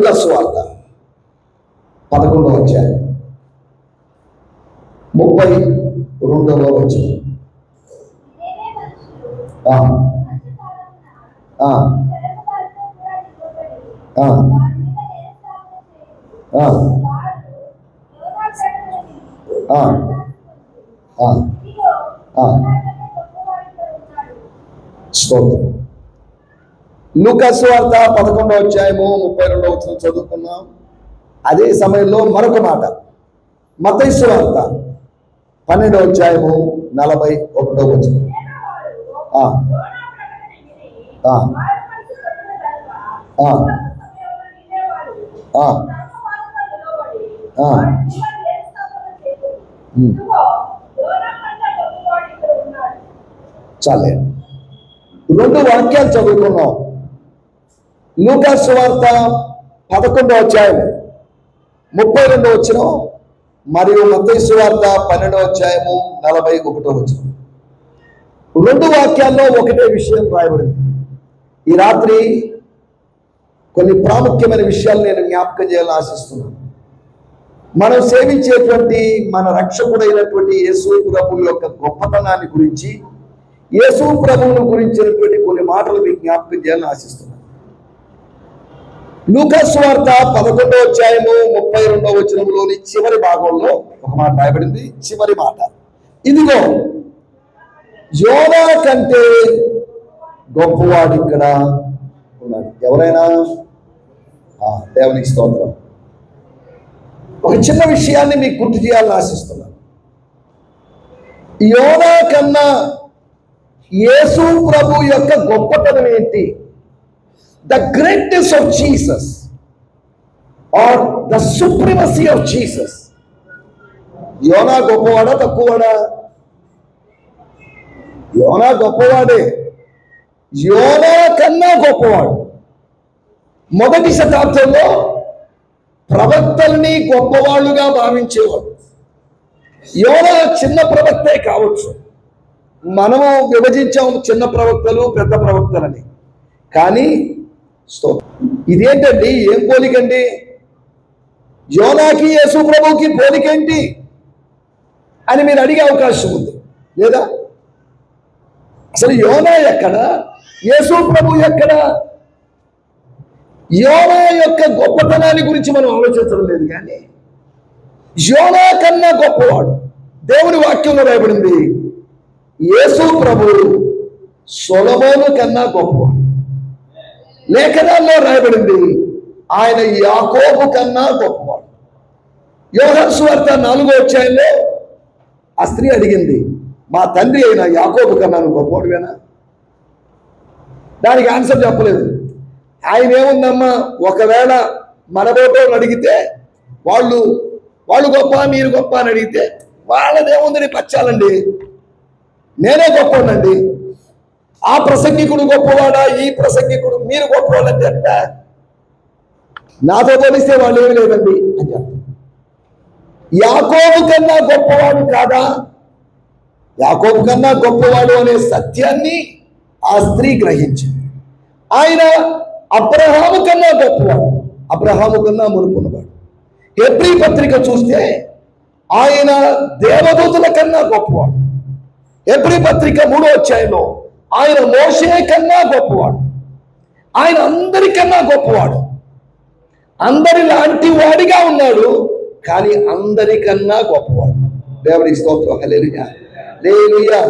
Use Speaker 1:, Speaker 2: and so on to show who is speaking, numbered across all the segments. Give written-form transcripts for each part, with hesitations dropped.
Speaker 1: లూకా సువార్త 11వ అధ్యాయం 32వ వచనం. స్తోత్రం. లూకా సువార్త 11వ అధ్యాయము 32వ వచనం చదువుకున్నాం. అదే సమయంలో మరొక మాట మత్తయి సువార్త 12వ అధ్యాయము 41వ వచనం. చాలే, 2 వాక్యాలు చదువుకున్నాం. లూకా సువార్త 11వ అధ్యాయం 32వ వచనం మరియు మత్తయి సువార్త 12వ అధ్యాయము 41వ వచనం. 2 వాక్యాల్లో ఒకటే విషయం రాయబడింది. ఈ రాత్రి కొన్ని ప్రాముఖ్యమైన విషయాలు నేను జ్ఞాపకం చేయాలని ఆశిస్తున్నాను. మనం సేవించేటువంటి మన రక్షకుడైనటువంటి యేసు ప్రభువు యొక్క గొప్పతనాన్ని గురించి, యేసు ప్రభువును గురించినటువంటి కొన్ని మాటలు మీకు జ్ఞాపకం చేయాలని ఆశిస్తున్నాను. లూకా సువార్త 11వ అధ్యాయము 32వ వచనంలోని చివరి భాగంలో ఒక మాట రాయబడింది. చివరి మాట, ఇదిగో యోనా కంటే గొప్పవాడు ఇక్కడ ఉన్నాడు. ఎవరైనా? దేవునికి స్తోత్రం. ఒక చిన్న విషయాన్ని మీకు గుర్తు చేయాలని ఆశిస్తున్నాను. యోనా కన్నా యేసు ప్రభు యొక్క గొప్పతనం ఏంటి? The greatness of Jesus or the supremacy of Jesus. యోనా గొప్పవాడా తక్కువవాడా? యోనా గొప్పవాడే. యోనా కన్నా గొప్పవాడు. మొదటి శతాబ్దంలో ప్రవక్తల్ని గొప్పవాళ్ళుగా భావించేవాడు. యోనా చిన్న ప్రవక్తే కావచ్చు. మనము విభజించాము చిన్న ప్రవక్తలు పెద్ద ప్రవక్తలని. కానీ ఇదేంటండి? ఏం పోలికండి? యోనాకి యేసు ప్రభువుకి పోలికేంటి అని మీరు అడిగే అవకాశం ఉంది లేదా? అసలు యోనా ఎక్కడ, యేసు ప్రభు ఎక్కడ? యోనా యొక్క గొప్పతనాన్ని గురించి మనం ఆలోచించడం లేదు. కానీ యోనా కన్నా గొప్పవాడు. దేవుని వాక్యంలో రాయబడింది యేసు ప్రభు సొలొమోను కన్నా గొప్పవాడు. లేఖనాల్లో రాయబడింది ఆయన యాకోబు కన్నా గొప్పవాడు. యోహాను సువార్త 4వ అధ్యాయంలో ఆ స్త్రీ అడిగింది, మా తండ్రి అయిన యాకోబు కన్నా గొప్పవాడువేనా? దానికి ఆన్సర్ చెప్పలేదు. ఆయన ఏముందమ్మా, ఒకవేళ మన బోటోళ్ళు అడిగితే వాళ్ళు గొప్ప మీరు గొప్ప అని అడిగితే వాళ్ళదేముందని పచ్చాలండి, నేనే గొప్పవాడండి. ఆ ప్రసంగికుడు గొప్పవాడా, ఈ ప్రసంగికుడు మీరు గొప్పవాళ్ళని చెప్తా, నాతో పోలిస్తే వాళ్ళు ఏమి లేదండి అని చెప్తారు. యాకోబు కన్నా గొప్పవాడు కాదా? యాకోబు కన్నా గొప్పవాడు అనే సత్యాన్ని ఆ స్త్రీ గ్రహించింది. ఆయన అబ్రహాము కన్నా గొప్పవాడు, అబ్రహాము కన్నా మునుపున్నవాడు. హెబ్రీ పత్రిక చూస్తే ఆయన దేవదూతుల కన్నా గొప్పవాడు. హెబ్రీ పత్రిక 3వ అధ్యాయంలో ఆయన మోషే కన్నా గొప్పవాడు. ఆయన అందరికన్నా గొప్పవాడు. అందరి లాంటి వాడిగా ఉన్నాడు, కానీ అందరికన్నా గొప్పవాడు. దేవుని స్తోత్రం. హల్లెలూయా, హల్లెలూయా.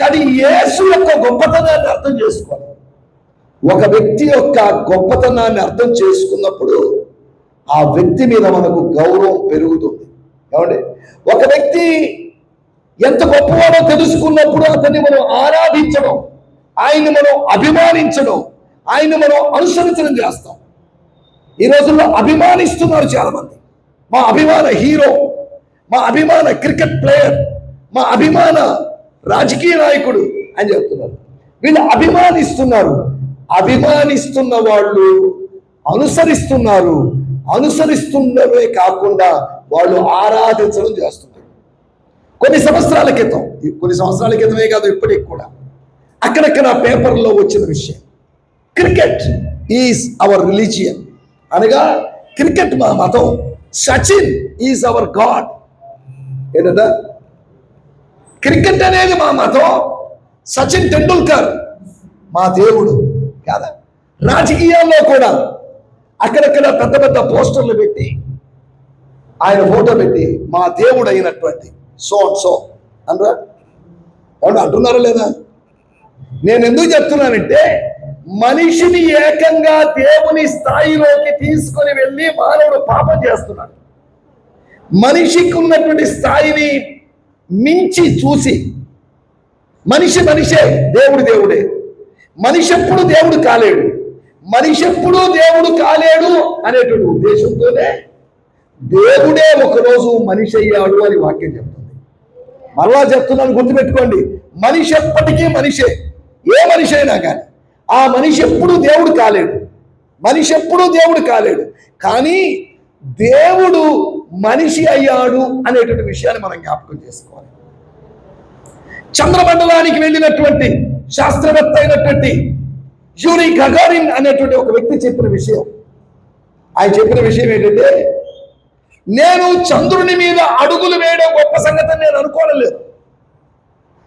Speaker 1: కానీ యేసు యొక్క గొప్పతనాన్ని అర్థం చేసుకోవాలి. ఒక వ్యక్తి యొక్క గొప్పతనాన్ని అర్థం చేసుకున్నప్పుడు ఆ వ్యక్తి మీద మనకు గౌరవం పెరుగుతుంది. ఏమండి? ఒక వ్యక్తి ఎంత గొప్పవాడో తెలుసుకున్నప్పుడు అతన్ని మనం ఆరాధించడం, ఆయన్ని మనం అభిమానించడం, ఆయన్ని మనం అనుసరించడం చేస్తాం. ఈ రోజుల్లో అభిమానిస్తున్నారు చాలామంది. మా అభిమాన హీరో, మా అభిమాన క్రికెట్ ప్లేయర్, మా అభిమాన రాజకీయ నాయకుడు అని చెప్తున్నారు. వీళ్ళు అభిమానిస్తున్నారు. అభిమానిస్తున్న వాళ్ళు అనుసరిస్తున్నారు. అనుసరిస్తున్నవే కాకుండా వాళ్ళు ఆరాధించడం చేస్తున్నారు. కొన్ని సంవత్సరాల క్రితమే కాదు, ఇప్పటికి కూడా అక్కడక్కడ పేపర్లో వచ్చిన విషయం, క్రికెట్ ఈజ్ అవర్ రిలీజియన్ అనగా క్రికెట్ మా మతం, సచిన్ ఈజ్ అవర్ గాడ్. ఏంటంట? క్రికెట్ అనేది మా మతం, సచిన్ టెండూల్కర్ మా దేవుడు కాదా? రాజకీయాల్లో కూడా అక్కడక్కడ పెద్ద పెద్ద పోస్టర్లు పెట్టి ఆయన ఫోటో పెట్టి మా దేవుడు అయినటువంటి సో అనరా? వాళ్ళు అంటున్నారా లేదా? నేను ఎందుకు చెప్తున్నానంటే, మనిషిని ఏకంగా దేవుని స్థాయిలోకి తీసుకొని వెళ్ళి మానవుడు పాపం చేస్తున్నాడు. మనిషికి ఉన్నటువంటి స్థాయిని మించి చూసి మనిషే దేవుడే. మనిషి ఎప్పుడు దేవుడు కాలేడు, మనిషి ఎప్పుడు దేవుడు కాలేడు అనేటువంటి ఉద్దేశంతోనే దేవుడే ఒకరోజు మనిషి అయ్యాడు అని వాక్యం చెప్తుంది. మరలా చెప్తున్నాను, గుర్తుపెట్టుకోండి, మనిషి ఎప్పటికీ మనిషే. ఏ మనిషి అయినా కానీ ఆ మనిషి ఎప్పుడు దేవుడు కాలేడు. కానీ దేవుడు మనిషి అయ్యాడు అనేటువంటి విషయాన్ని మనం జ్ఞాపకం చేసుకోవాలి. చంద్రమండలానికి వెళ్ళినటువంటి శాస్త్రవేత్త అయినటువంటి యూరీ గగారిన్ అనేటువంటి ఒక వ్యక్తి చెప్పిన విషయం, ఆయన చెప్పిన విషయం ఏంటంటే, నేను చంద్రుని మీద అడుగులు వేయడం గొప్ప సంగతి అని నేను అనుకోవడం లేదు.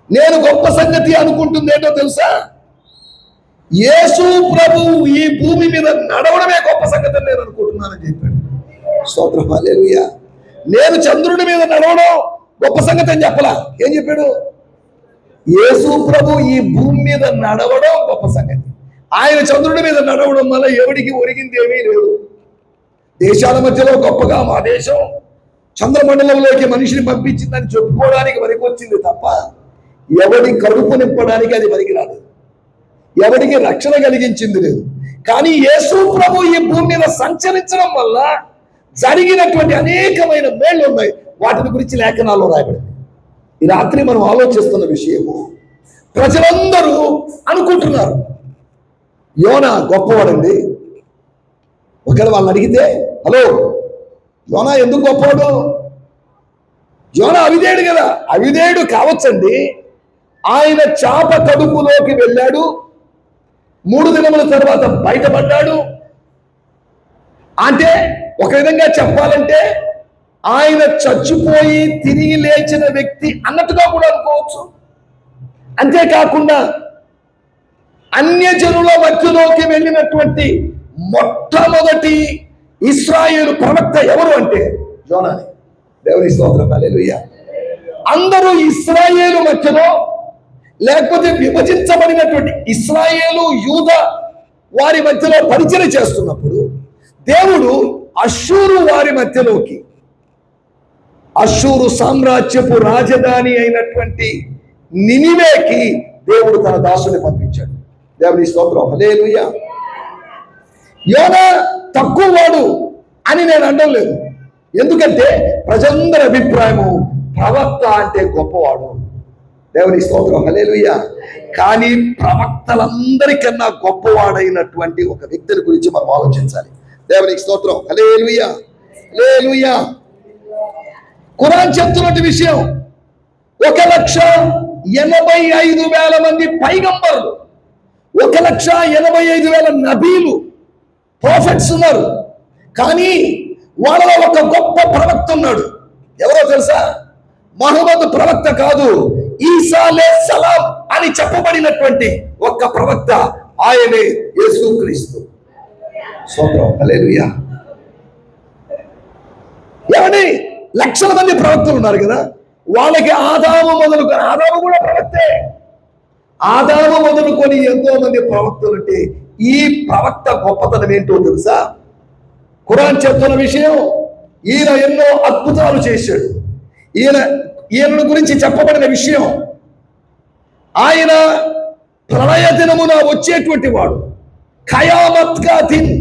Speaker 1: నేను గొప్ప సంగతి అనుకుంటుంది ఏంటో తెలుసా? యేసు ప్రభు ఈ భూమి మీద నడవడమే గొప్ప సంగతి అని నేను అనుకుంటున్నానని చెప్పాడు. స్తోత్రం, హల్లెలూయా. నేను చంద్రుని మీద నడవడం గొప్ప సంగతి అని చెప్పలా. ఏం చెప్పాడు? యేసు ప్రభు ఈ భూమి మీద నడవడం గొప్ప సంగతి. ఆయన చంద్రుడి మీద నడవడం వల్ల ఎవరికి ఒరిగింది ఏమీ లేదు. దేశాల మధ్యలో గొప్పగా మా దేశం చంద్రమండలంలోకి మనిషిని పంపించిందని చెప్పుకోవడానికి పనికొచ్చింది తప్ప ఎవడి కడుపు నింపడానికి అది పనికిరాదు, ఎవరికి రక్షణ కలిగించింది లేదు. కానీ యేసు ప్రభు ఈ భూమి మీద సంచరించడం వల్ల జరిగినటువంటి అనేకమైన మేళ్ళు ఉన్నాయి. వాటిని గురించి లేఖనాల్లో రాయబడింది. ఈ రాత్రి మనం ఆలోచిస్తున్న విషయము, ప్రజలందరూ అనుకుంటున్నారు యోనా గొప్పవాడండి. ఒకవేళ వాళ్ళని అడిగితే, హలో యోనా ఎందుకు గొప్పవాడు? యోనా అవిధేయుడు కదా. అవిధేయుడు కావచ్చండి. ఆయన చాప కడుపులోకి వెళ్ళాడు, 3 దినముల తర్వాత బయటపడ్డాడు. అంటే ఒక విధంగా చెప్పాలంటే ఆయన చచ్చిపోయి తిరిగి లేచిన వ్యక్తి అన్నట్టుగా కూడా అనుకోవచ్చు. అంతేకాకుండా అన్యజనుల మధ్యలోకి వెళ్ళినటువంటి మొట్టమొదటి ఇశ్రాయేలు ప్రవక్త ఎవరు అంటే యోనానే. దేవుని స్తోత్రం, హల్లెలూయా. అందరూ ఇశ్రాయేలు మధ్యలో, లేకపోతే విభజించబడినటువంటి ఇశ్రాయేలు యూద వారి మధ్యలో పరిచయం చేస్తున్నప్పుడు దేవుడు అష్షూరు వారి మధ్యలోకి, అష్షూరు సామ్రాజ్యపు రాజధాని అయినటువంటి నినివేకి దేవుడు తన దాసుని పంపించాడు. దేవుని స్తోత్రం, హల్లెలూయా. యోనా తక్కువ వాడు అని నేను అనడం లేదు. ఎందుకంటే ప్రజలందరి అభిప్రాయము ప్రవక్త అంటే గొప్పవాడు. దేవుని స్తోత్రం, హల్లెలూయా. కానీ ప్రవక్తలందరికన్నా గొప్పవాడైనటువంటి ఒక వ్యక్తిని గురించి మనం ఆలోచించాలి. దేవునికి స్తోత్రం, హల్లెలూయా, హల్లెలూయా. ఖురాన్ చెప్తున్నటువంటి విషయం, 1,85,000 మంది పైగంబర్లు, 1,85,000 నబీలు, ప్రాఫెట్స్ ఉన్నారు. కానీ వాళ్ళలో ఒక గొప్ప ప్రవక్త ఉన్నాడు. ఎవరో తెలుసా? మహమ్మద్ ప్రవక్త కాదు, ఈసా అలైహిస్సలాం అని చెప్పబడినటువంటి ఒక్క ప్రవక్త, ఆయనే యేసుక్రీస్తు. స్తోత్రం, హల్లెలూయా. ఏమండి, లక్షల మంది ప్రవక్తలు ఉన్నారు కదా, వాళ్ళకి ఆదాము మొదలుకొని, ఆదాము కూడా ప్రవక్తే, ఆదాము మొదలుకొని ఎంతో మంది ప్రవక్తలు ఉంటే ఈ ప్రవక్త గొప్పతనం ఏంటో తెలుసా? ఖురాన్ చెప్తున్న విషయం, ఈయన ఎన్నో అద్భుతాలు చేశాడు. ఈయన గురించి చెప్పబడిన విషయం, ఆయన ప్రళయ దినమున వచ్చేటువంటి వాడు, ఖయామత్ కా దిన్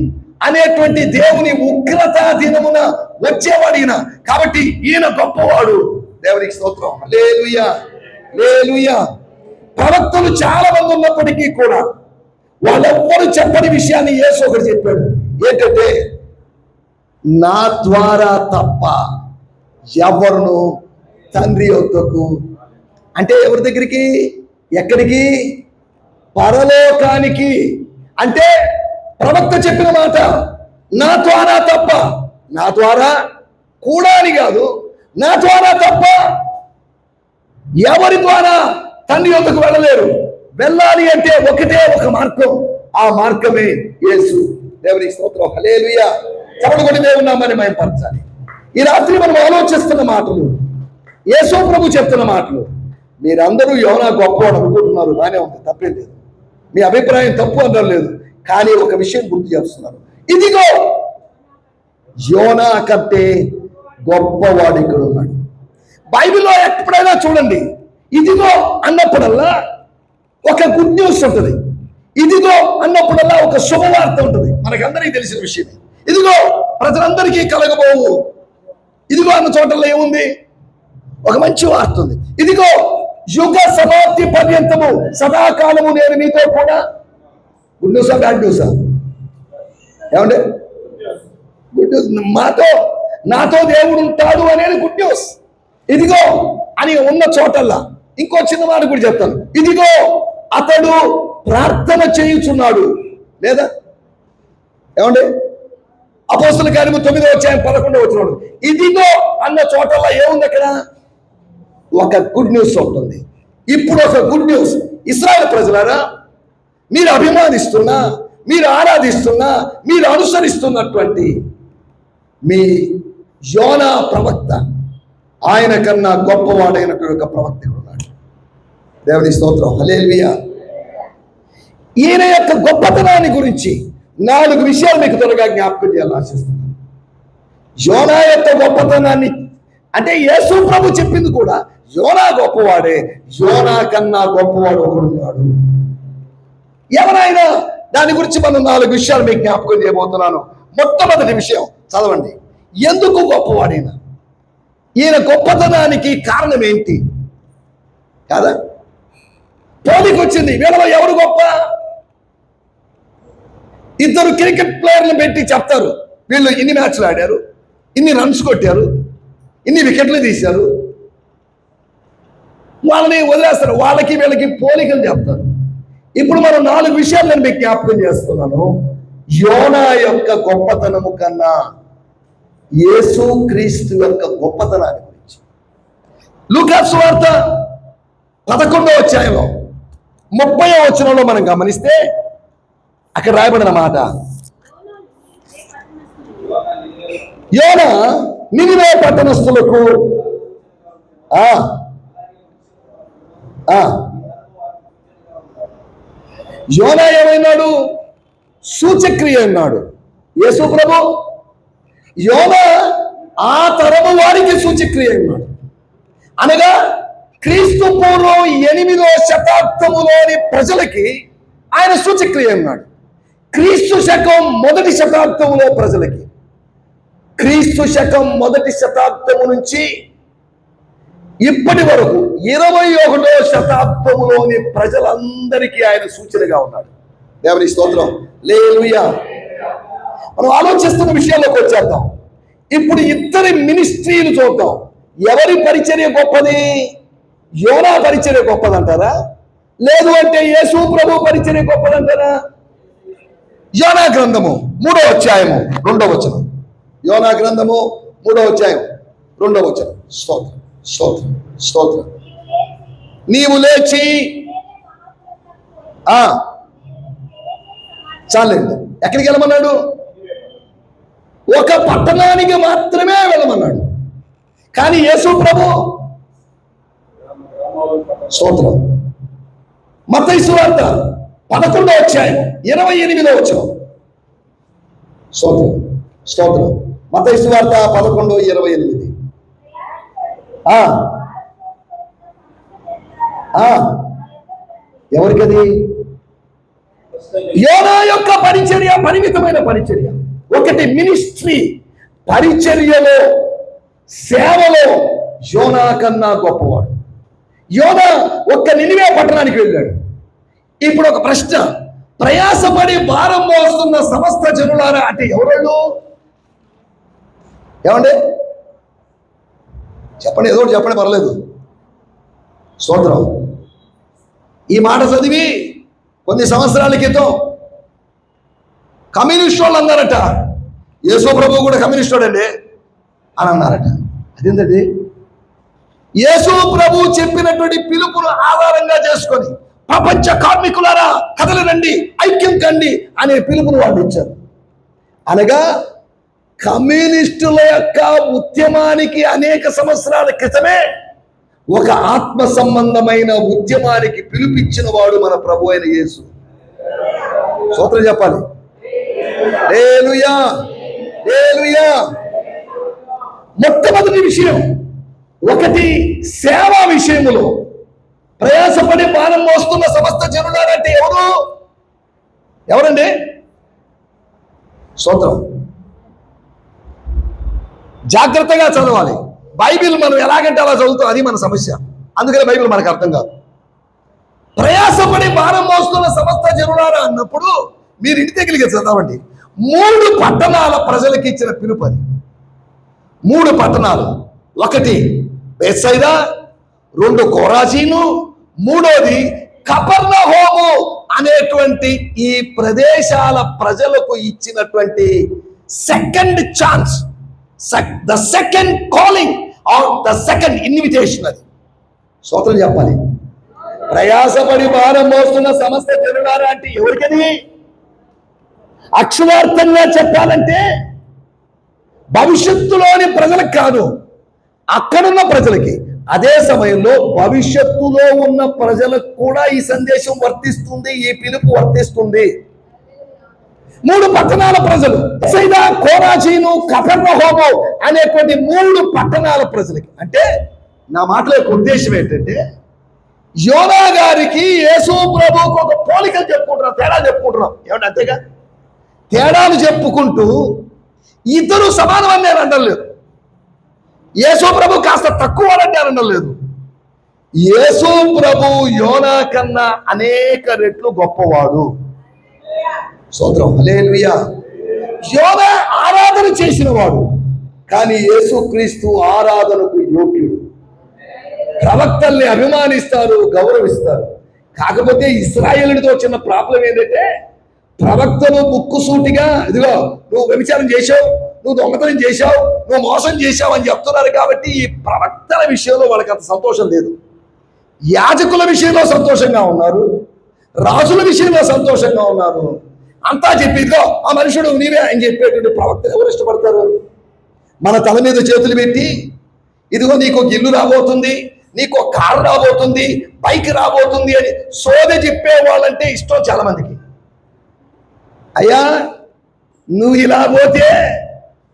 Speaker 1: అనేటువంటి దేవుని ఉగ్రత దినమున వచ్చేవాడు ఈయన. కాబట్టి ఈయన గొప్పవాడు. దేవునికి స్తోత్రం, హల్లెలూయా, హల్లెలూయా. ప్రవక్తలు చాలా మంది ఉన్నప్పటికీ కూడా వాళ్ళెవ్వరూ చెప్పని విషయాన్ని యేసు ఒకటి చెప్పాడు. ఏంటంటే, నా ద్వారా తప్ప ఎవరును తండ్రి యొద్దకు, అంటే ఎవరి దగ్గరికి, ఎక్కడికి? పరలోకానికి. అంటే ప్రవక్త చెప్పిన మాట, నా ద్వారా తప్ప, నా ద్వారా కూడా అని కాదు, నా ద్వారా తప్ప ఎవరి ద్వారా తండ్రి యొద్దకు వెళ్ళలేరు. వెళ్ళాలి అంటే ఒకటే ఒక మార్గం, ఆ మార్గమే యేసు. దేవునికి స్తోత్రం, హల్లెలూయా. చప్పట్లు కొట్టి దేవుని నామాన్ని మహిమపరచాలి. ఈ రాత్రి మనం ఆలోచిస్తున్న మాటలు, యేసు ప్రభు చెప్తున్న మాటలు. మీరందరూ యోనా గొప్పవాడు అనుకుంటున్నారు, బాగానే ఉంది, తప్పేం లేదు, మీ అభిప్రాయం తప్పు అనడం లేదు. కానీ ఒక విషయం గుర్తు చేస్తున్నారు, ఇదిగో యోనా కంటే గొప్పవాడు ఇక్కడ ఉన్నాడు. బైబిల్లో ఎప్పుడైనా చూడండి, ఇదిగో అన్నప్పుడల్లా ఒక గుడ్ న్యూస్ ఉంటుంది, ఇదిగో అన్నప్పుడల్లా ఒక శుభవార్త ఉంటుంది. మనకందరికీ తెలిసిన విషయమే. ఇదిగో ప్రజలందరికీ కలగబోవు, ఇదిగో అన్న చోటల్లో ఏముంది, ఒక మంచి వార్త ఉంది. ఇదిగో యుగ సమాప్తి పర్యంతము సదాకాలము నేను మీతో కూడా. గుడ్ న్యూసా బ్యాడ్ న్యూసా? ఏమండి? Good news. నాతో దేవుడు ఉంటాడు అనేది గుడ్ న్యూస్. ఇదిగో అని ఉన్న చోటల్లా ఇంకో చిన్న మాట కూడా చెప్తాను, ఇదిగో అతడు ప్రార్థన చేయుచున్నాడు. లేదా ఏమండి? అపోస్తల కార్యము 9వ అధ్యాయం 11వ వచనం, ఇదిగో అన్న చోటల్లా ఏముంది? అక్కడ ఒక గుడ్ న్యూస్ ఉంటుంది. ఇప్పుడు ఒక గుడ్ న్యూస్, ఇశ్రాయేలు ప్రజలారా, మీరు అభిమానిస్తున్నా, మీరు ఆరాధిస్తున్నా, మీరు అనుసరిస్తున్నటువంటి మీ యోనా ప్రవక్త, ఆయన కన్నా గొప్పవాడైనటువంటి ఒక ప్రవక్త ఉన్నాడు. దేవుని స్తోత్రం, హల్లెలూయా. ఈయన యొక్క గొప్పతనాన్ని గురించి 4 విషయాలు మీకు త్వరగా జ్ఞాపకం చేయాలని ఆశిస్తున్నాను. యోనా యొక్క గొప్పతనాన్ని అంటే యేసు ప్రభు చెప్పింది కూడా, యోనా గొప్పవాడే, యోనా కన్నా గొప్పవాడు ఒకడున్నాడు. ఎవరైనా దాని గురించి మనం 4 విషయాలు మీకు జ్ఞాపకం చేయబోతున్నాను. మొట్టమొదటి విషయం చదవండి, ఎందుకు గొప్పవాడైనా, ఈయన గొప్పతనానికి కారణం ఏంటి? కాదా? పోలికి వచ్చింది, వీళ్ళలో ఎవరు గొప్ప? 2 క్రికెట్ ప్లేయర్లు పెట్టి చెప్తారు, వీళ్ళు ఇన్ని మ్యాచ్లు ఆడారు, ఇన్ని రన్స్ కొట్టారు, ఇన్ని వికెట్లు తీశారు, వాళ్ళని వదిలేస్తారు. వాళ్ళకి వీళ్ళకి పోలికలు చెప్తారు. ఇప్పుడు మనం 4 విషయాలు నేను మీకు జ్ఞాపకం చేస్తున్నాను. యోనా యొక్క గొప్పతనము కన్నా యేసు క్రీస్తు యొక్క గొప్పతనాన్ని గురించి. లూకా సువార్త 11వ అధ్యాయంలో 30వ వచనంలో మనం గమనిస్తే అక్కడ రాయబడిన మాట, యోనా నినివే పట్టణస్థులకు యోనా ఏమైనాడు? సూచక్రియ అన్నాడు యేసు ప్రభు. యోనా ఆ తరము వారికి సూచక్రియ అన్నాడు. అనగా క్రీస్తు పూర్వం 8వ శతాబ్దములోని ప్రజలకి ఆయన సూచక్రియ అన్నాడు. క్రీస్తు శకం 1వ శతాబ్దంలో ప్రజలకి, క్రీస్తు శకం 1వ శతాబ్దము నుంచి ఇప్పటి వరకు 21వ శతాబ్దములోని ప్రజలందరికీ ఆయన సూచనగా ఉన్నాడు. దేవుని స్తోత్రం, హల్లెలూయా. మనం ఆలోచిస్తున్న విషయాల్లోకి వచ్చేద్దాం. ఇప్పుడు 2 మినిస్ట్రీలు చూద్దాం. ఎవరి పరిచర్య గొప్పది? యోనా పరిచర్య గొప్పదంటారా? లేదు అంటే యేసు ప్రభు పరిచర్య గొప్పదంటారా? యోనా గ్రంథము 3వ అధ్యాయము 2వ వచనం. యోనా గ్రంథము 3వ అధ్యాయం 2వ వచనం. స్తోత్రం, స్తోత్రం, స్తోత్రం. నీవు లేచి చాలండి. ఎక్కడికి వెళ్ళమన్నాడు? ఒక పట్టణానికి మాత్రమే వెళ్ళమన్నాడు. కానీ యేసు ప్రభు స్తోత్రం, మత్తయి సువార్త 11వ అధ్యాయం 28వ వచనం. స్తోత్రం, స్తోత్రం. మత్తయి సువార్త 11:28. ఎవరికది? యోనా యొక్క పరిచర్య పరిమితమైన పరిచర్య. ఒకటి మినిస్ట్రీ, పరిచర్యలో, సేవలో యోనా కన్నా గొప్పవాడు. యోనా ఒక్క నినివే పట్టణానికి వెళ్ళాడు. ఇప్పుడు ఒక ప్రశ్న, ప్రయాసపడి భారం మోస్తున్న సమస్త జనులారా అంటే ఎవరు? ఏమండి చెప్పండి, ఏదో చెప్పండి, పర్లేదు. స్తోత్రం. ఈ మాట చదివి కొన్ని సంవత్సరాల క్రితం కమ్యూనిస్ట్ వాళ్ళు అన్నారట, యేసు ప్రభు కూడా కమ్యూనిస్టుడండి అని అన్నారట. అదేంటండి? యేసు ప్రభు చెప్పినటువంటి పిలుపును ఆధారంగా చేసుకొని ప్రపంచ కార్మికులారా కదలనండి, ఐక్యం కండి అనే పిలుపును వాళ్ళు ఇచ్చారు. అనగా కమ్యూనిస్టుల యొక్క ఉద్యమానికి అనేక సంవత్సరాల క్రితమే ఒక ఆత్మ సంబంధమైన ఉద్యమానికి పిలుపిచ్చిన వాడు మన ప్రభు అయిన యేసు. స్తోత్రం చెప్పాలి. హల్లెలూయా, హల్లెలూయా. మొట్టమొదటి విషయం, ఒకటి సేవా విషయములో ప్రయాసపడి భారం మోస్తున్న సమస్త జనులారంటే ఎవరండి? స్తోత్రం. జాగ్రత్తగా చదవాలి. బైబిల్ మనం ఎలాగంటే అలా చదువుతాం, అది మన సమస్య. అందుకని బైబిల్ మనకు అర్థం కాదు. ప్రయాసపడి భారం మోస్తున్న సమస్త జనులారా అన్నప్పుడు మీరు ఇంటి దగ్గరికి చదవండి. 3 పట్టణాల ప్రజలకు ఇచ్చిన పిలుపు అది. 3 పట్టణాలు. 1 బేత్సైదా, 2 కోరాజీను, 3వది కపెర్నహూము అనేటువంటి ఈ ప్రదేశాల ప్రజలకు ఇచ్చినటువంటి second chance, the second calling or the second invitation. అది స్తోత్రం చెప్పాలి. ప్రయాసపడి భారం మోస్తున్న సమస్త జనులారా అంటే ఎవరికది? అక్షరార్థంగా చెప్పాలంటే భవిష్యత్తులోని ప్రజలకు కాదు, అక్కడున్న ప్రజలకి. అదే సమయంలో భవిష్యత్తులో ఉన్న ప్రజలకు కూడా ఈ సందేశం వర్తిస్తుంది, ఈ పిలుపు వర్తిస్తుంది. 3 పట్టణాల ప్రజలు, బేత్సైదా, కోరాజీను, కపెర్నహూము అనేటువంటి 3 పట్టణాల ప్రజలకి. అంటే నా మాటల యొక్క ఉద్దేశం ఏంటంటే, యోనా గారికి యేసు ప్రభువుకు ఒక పోలికలు చెప్పుకుంటున్నాం, తేడాలు చెప్పుకుంటున్నాం. ఏమంటే అంతేగా, తేడాలు చెప్పుకుంటూ ఇద్దరు సమానం అని నేను అనలేదు. యేసు ప్రభు కాస్త తక్కువ అని అనలేదు. యేసు ప్రభు యోనా కన్నా అనేక రెట్లు గొప్పవాడు. స్తోత్రం, హల్లెలూయా. యోనా ఆరాధన చేసిన వాడు, కానీ యేసుక్రీస్తు ఆరాధనకు యోగ్యుడు. ప్రవక్తల్ని అభిమానిస్తారు, గౌరవిస్తారు. కాకపోతే ఇశ్రాయేలుతో చిన్న ప్రాబ్లం ఏంటంటే, ప్రవక్తలు ముక్కుసూటిగా ఇదిగో నువ్వు వ్యభిచారం చేశావు, నువ్వు దొంగతనం చేశావు, నువ్వు మోసం చేశావు అని చెప్తున్నారు. కాబట్టి ఈ ప్రవక్తల విషయంలో వాళ్ళకి అంత సంతోషం లేదు. యాజకుల విషయంలో సంతోషంగా ఉన్నారు, రాజుల విషయంలో సంతోషంగా ఉన్నారు. అంతా చెప్పి ఇదిగో ఆ మనుషుడు నీవే అని చెప్పేటువంటి ప్రవక్తలు ఎవరు ఇష్టపడతారు? మన తల మీద చేతులు పెట్టి ఇదిగో నీకు ఒక ఇల్లు రాబోతుంది, నీకు ఒక కారు రాబోతుంది, బైక్ రాబోతుంది అని సోద చెప్పే వాళ్ళంటే ఇష్టం చాలా మందికి. అయ్యా నువ్వు ఇలా పోతే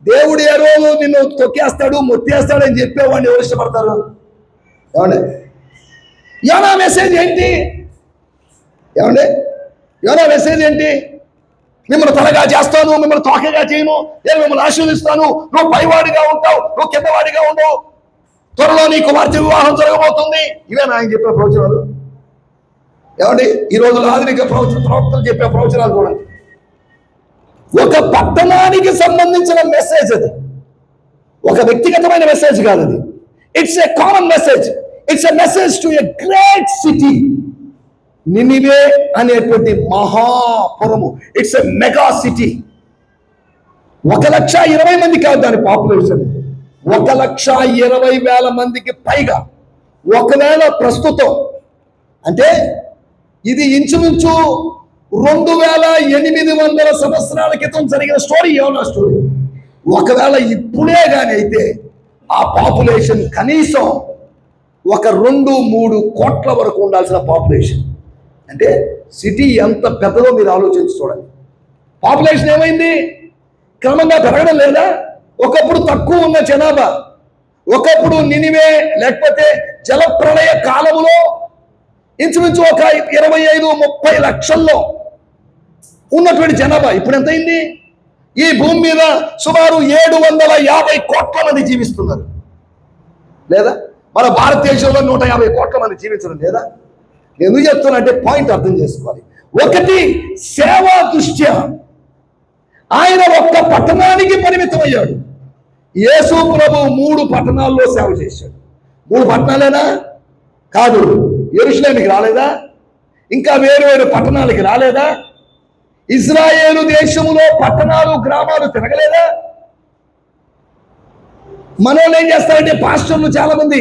Speaker 1: దేవుడు ఏ రోజు నిన్ను తొక్కేస్తాడు, మొత్తేస్తాడు అని చెప్పేవాడిని ఎవరు ఇష్టపడతారు? ఏమండి, యోనా మెసేజ్ ఏంటి? ఏమండి, యోనా మెసేజ్ ఏంటి? మిమ్మల్ని తలగా చేస్తాను, మిమ్మల్ని తోకగా చేయను, నేను మిమ్మల్ని ఆశీర్వదిస్తాను, నువ్వు పైవాడిగా ఉంటావు, నువ్వు కిందవాడిగా ఉండవు, త్వరలో నీ కుమార్తె వివాహం జరగబోతుంది. ఇవే ఆయన చెప్పే ప్రవచనాలు. ఏమండి, ఈ రోజుల్లో ఆధునిక ప్రవక్తలు చెప్పే ప్రవచనాలు చూడండి. ఒక పట్టణానికి సంబంధించిన మెసేజ్ అది, ఒక వ్యక్తిగతమైన మెసేజ్ కాదు అది. It's a common message. It's a message to a great city. Nineveh అనేటువంటి మహాపురము, ఇట్స్ ఎ మెగా సిటీ. 1,20,000 మంది కాదు దాని పాపులేషన్, 1,20,000 మందికి పైగా. ఒకవేళ ప్రస్తుతం అంటే ఇది ఇంచుమించు 2,800 సంవత్సరాల క్రితం జరిగిన స్టోరీ, యోనా స్టోరీ. ఒకవేళ ఇప్పుడే కానీ అయితే ఆ పాపులేషన్ కనీసం ఒక 2-3 కోట్ల వరకు ఉండాల్సిన పాపులేషన్. అంటే సిటీ ఎంత పెద్దదో మీరు ఆలోచించి చూడండి. పాపులేషన్ ఏమైంది? క్రమంగా పెరగడం లేదా? ఒకప్పుడు తక్కువ ఉన్న జనాభా, ఒకప్పుడు నినివే లేకపోతే జలప్రళయ కాలంలో ఇంచుమించు ఒక 25-30 లక్షల్లో ఉన్నటువంటి జనాభా ఇప్పుడు ఎంత అయింది? ఈ భూమి మీద సుమారు 750 కోట్ల మంది జీవిస్తున్నారు. లేదా మన భారతదేశంలో 150 కోట్ల మంది జీవించడం లేదా? ఎందుకు చెప్తున్నా అంటే పాయింట్ అర్థం చేసుకోవాలి. ఒకటి, సేవా దృష్ట్యా ఆయన ఒక్క పట్టణానికి పరిమితమయ్యాడు. యేసు ప్రభు 3 పట్టణాల్లో సేవ చేశాడు. 3 పట్టణాలేనా? కాదు. యెరూషలేముకి రాలేదా? ఇంకా వేరు పట్టణాలకి రాలేదా? ఇజ్రాయేలు దేశములో పట్టణాలు గ్రామాలు తిరగలేదా? మనోళ్ళు ఏం చేస్తారంటే పాస్టర్లు చాలా మంది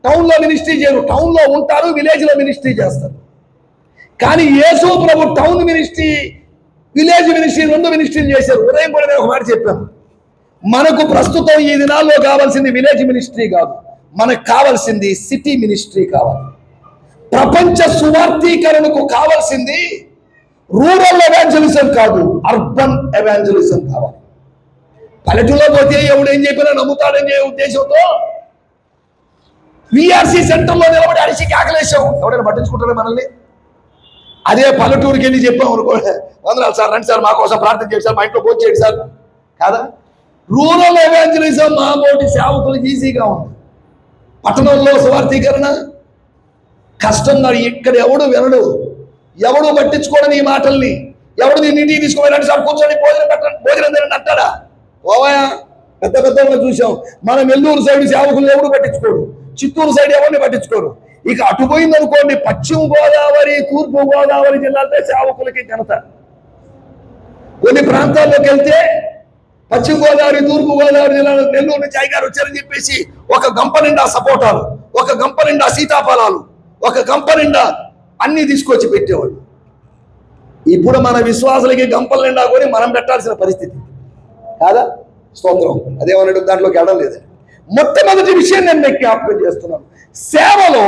Speaker 1: టౌన్లో మినిస్ట్రీ చేయరు, టౌన్లో ఉంటారు, విలేజ్లో మినిస్ట్రీ చేస్తారు. కానీ యేసు ప్రభు టౌన్ మినిస్ట్రీ, విలేజ్ మినిస్ట్రీ, రెండు మినిస్ట్రీలు చేశారు. ఉదయం కూడా నేను ఒక మాట చెప్పాను, మనకు ప్రస్తుతం ఈ దినాల్లో కావాల్సింది విలేజ్ మినిస్ట్రీ కాదు, మనకు కావాల్సింది సిటీ మినిస్ట్రీ కావాలి. ప్రపంచ సువార్థీకరణకు కావాల్సింది రూరల్ ఎవాంజలిజం కాదు, అర్బన్ ఎవాంజలిజం కావాలి. పల్లెటూరులో పోతే ఎవడు ఏం చెప్పినా నమ్ముతాడని ఉద్దేశంతో విఆర్సి సెంటర్లో నిలబడి అడిసి కేకలేసాం, ఎవడైనా పట్టించుకుంటారా మనల్ని? అదే పల్లెటూరుకి వెళ్ళి చెప్పాం అనుకో, వందనాలు సార్, రండి సార్, మా కోసం ప్రార్థన చేయండి సార్, మా ఇంట్లో భోజనం చేయండి సార్, కాదా? రూరల్ ఎవాంజలిజం మామూటి సేవకులకు ఈజీగా ఉంది. పట్టణంలో సువార్థీకరణ కష్టంగా, ఇక్కడ ఎవడు వినడు, ఎవడు పట్టించుకోవడం ఈ మాటల్ని. ఎవడు దీన్ని ఇంటికి తీసుకుపోయినట్టు సార్ కూర్చొని భోజనం తినండి అంటాడా? ఓవయా, పెద్ద పెద్ద చూసాం. మన నెల్లూరు సైడ్ సేవకులు ఎవడు పట్టించుకోడు, చిత్తూరు సైడ్ ఎవరిని పట్టించుకోరు. ఇక అటు పోయింది అనుకోండి, పశ్చిమ గోదావరి, తూర్పు గోదావరి జిల్లాలతో సేవకులకి ఘనత. కొన్ని ప్రాంతాల్లోకి వెళ్తే పశ్చిమ గోదావరి, తూర్పు గోదావరి జిల్లాలో నెల్లూరు నుంచి అయ్యగారు వచ్చారని చెప్పేసి ఒక గంప నిండా సపోటాలు, ఒక గంప నిండా సీతాఫలాలు, ఒక గంప నిండా అన్ని తీసుకొచ్చి పెట్టేవాళ్ళు. ఇప్పుడు మన విశ్వాసులకి గంపల నిండా కొని మనం పెట్టాల్సిన పరిస్థితి, కాదా? స్తోత్రం. అదేమన్నాడు, దాంట్లోకి వెళ్ళడం లేదండి. మొట్టమొదటి విషయం నేను మీకు జ్ఞాపకం చేస్తున్నాను, సేవలో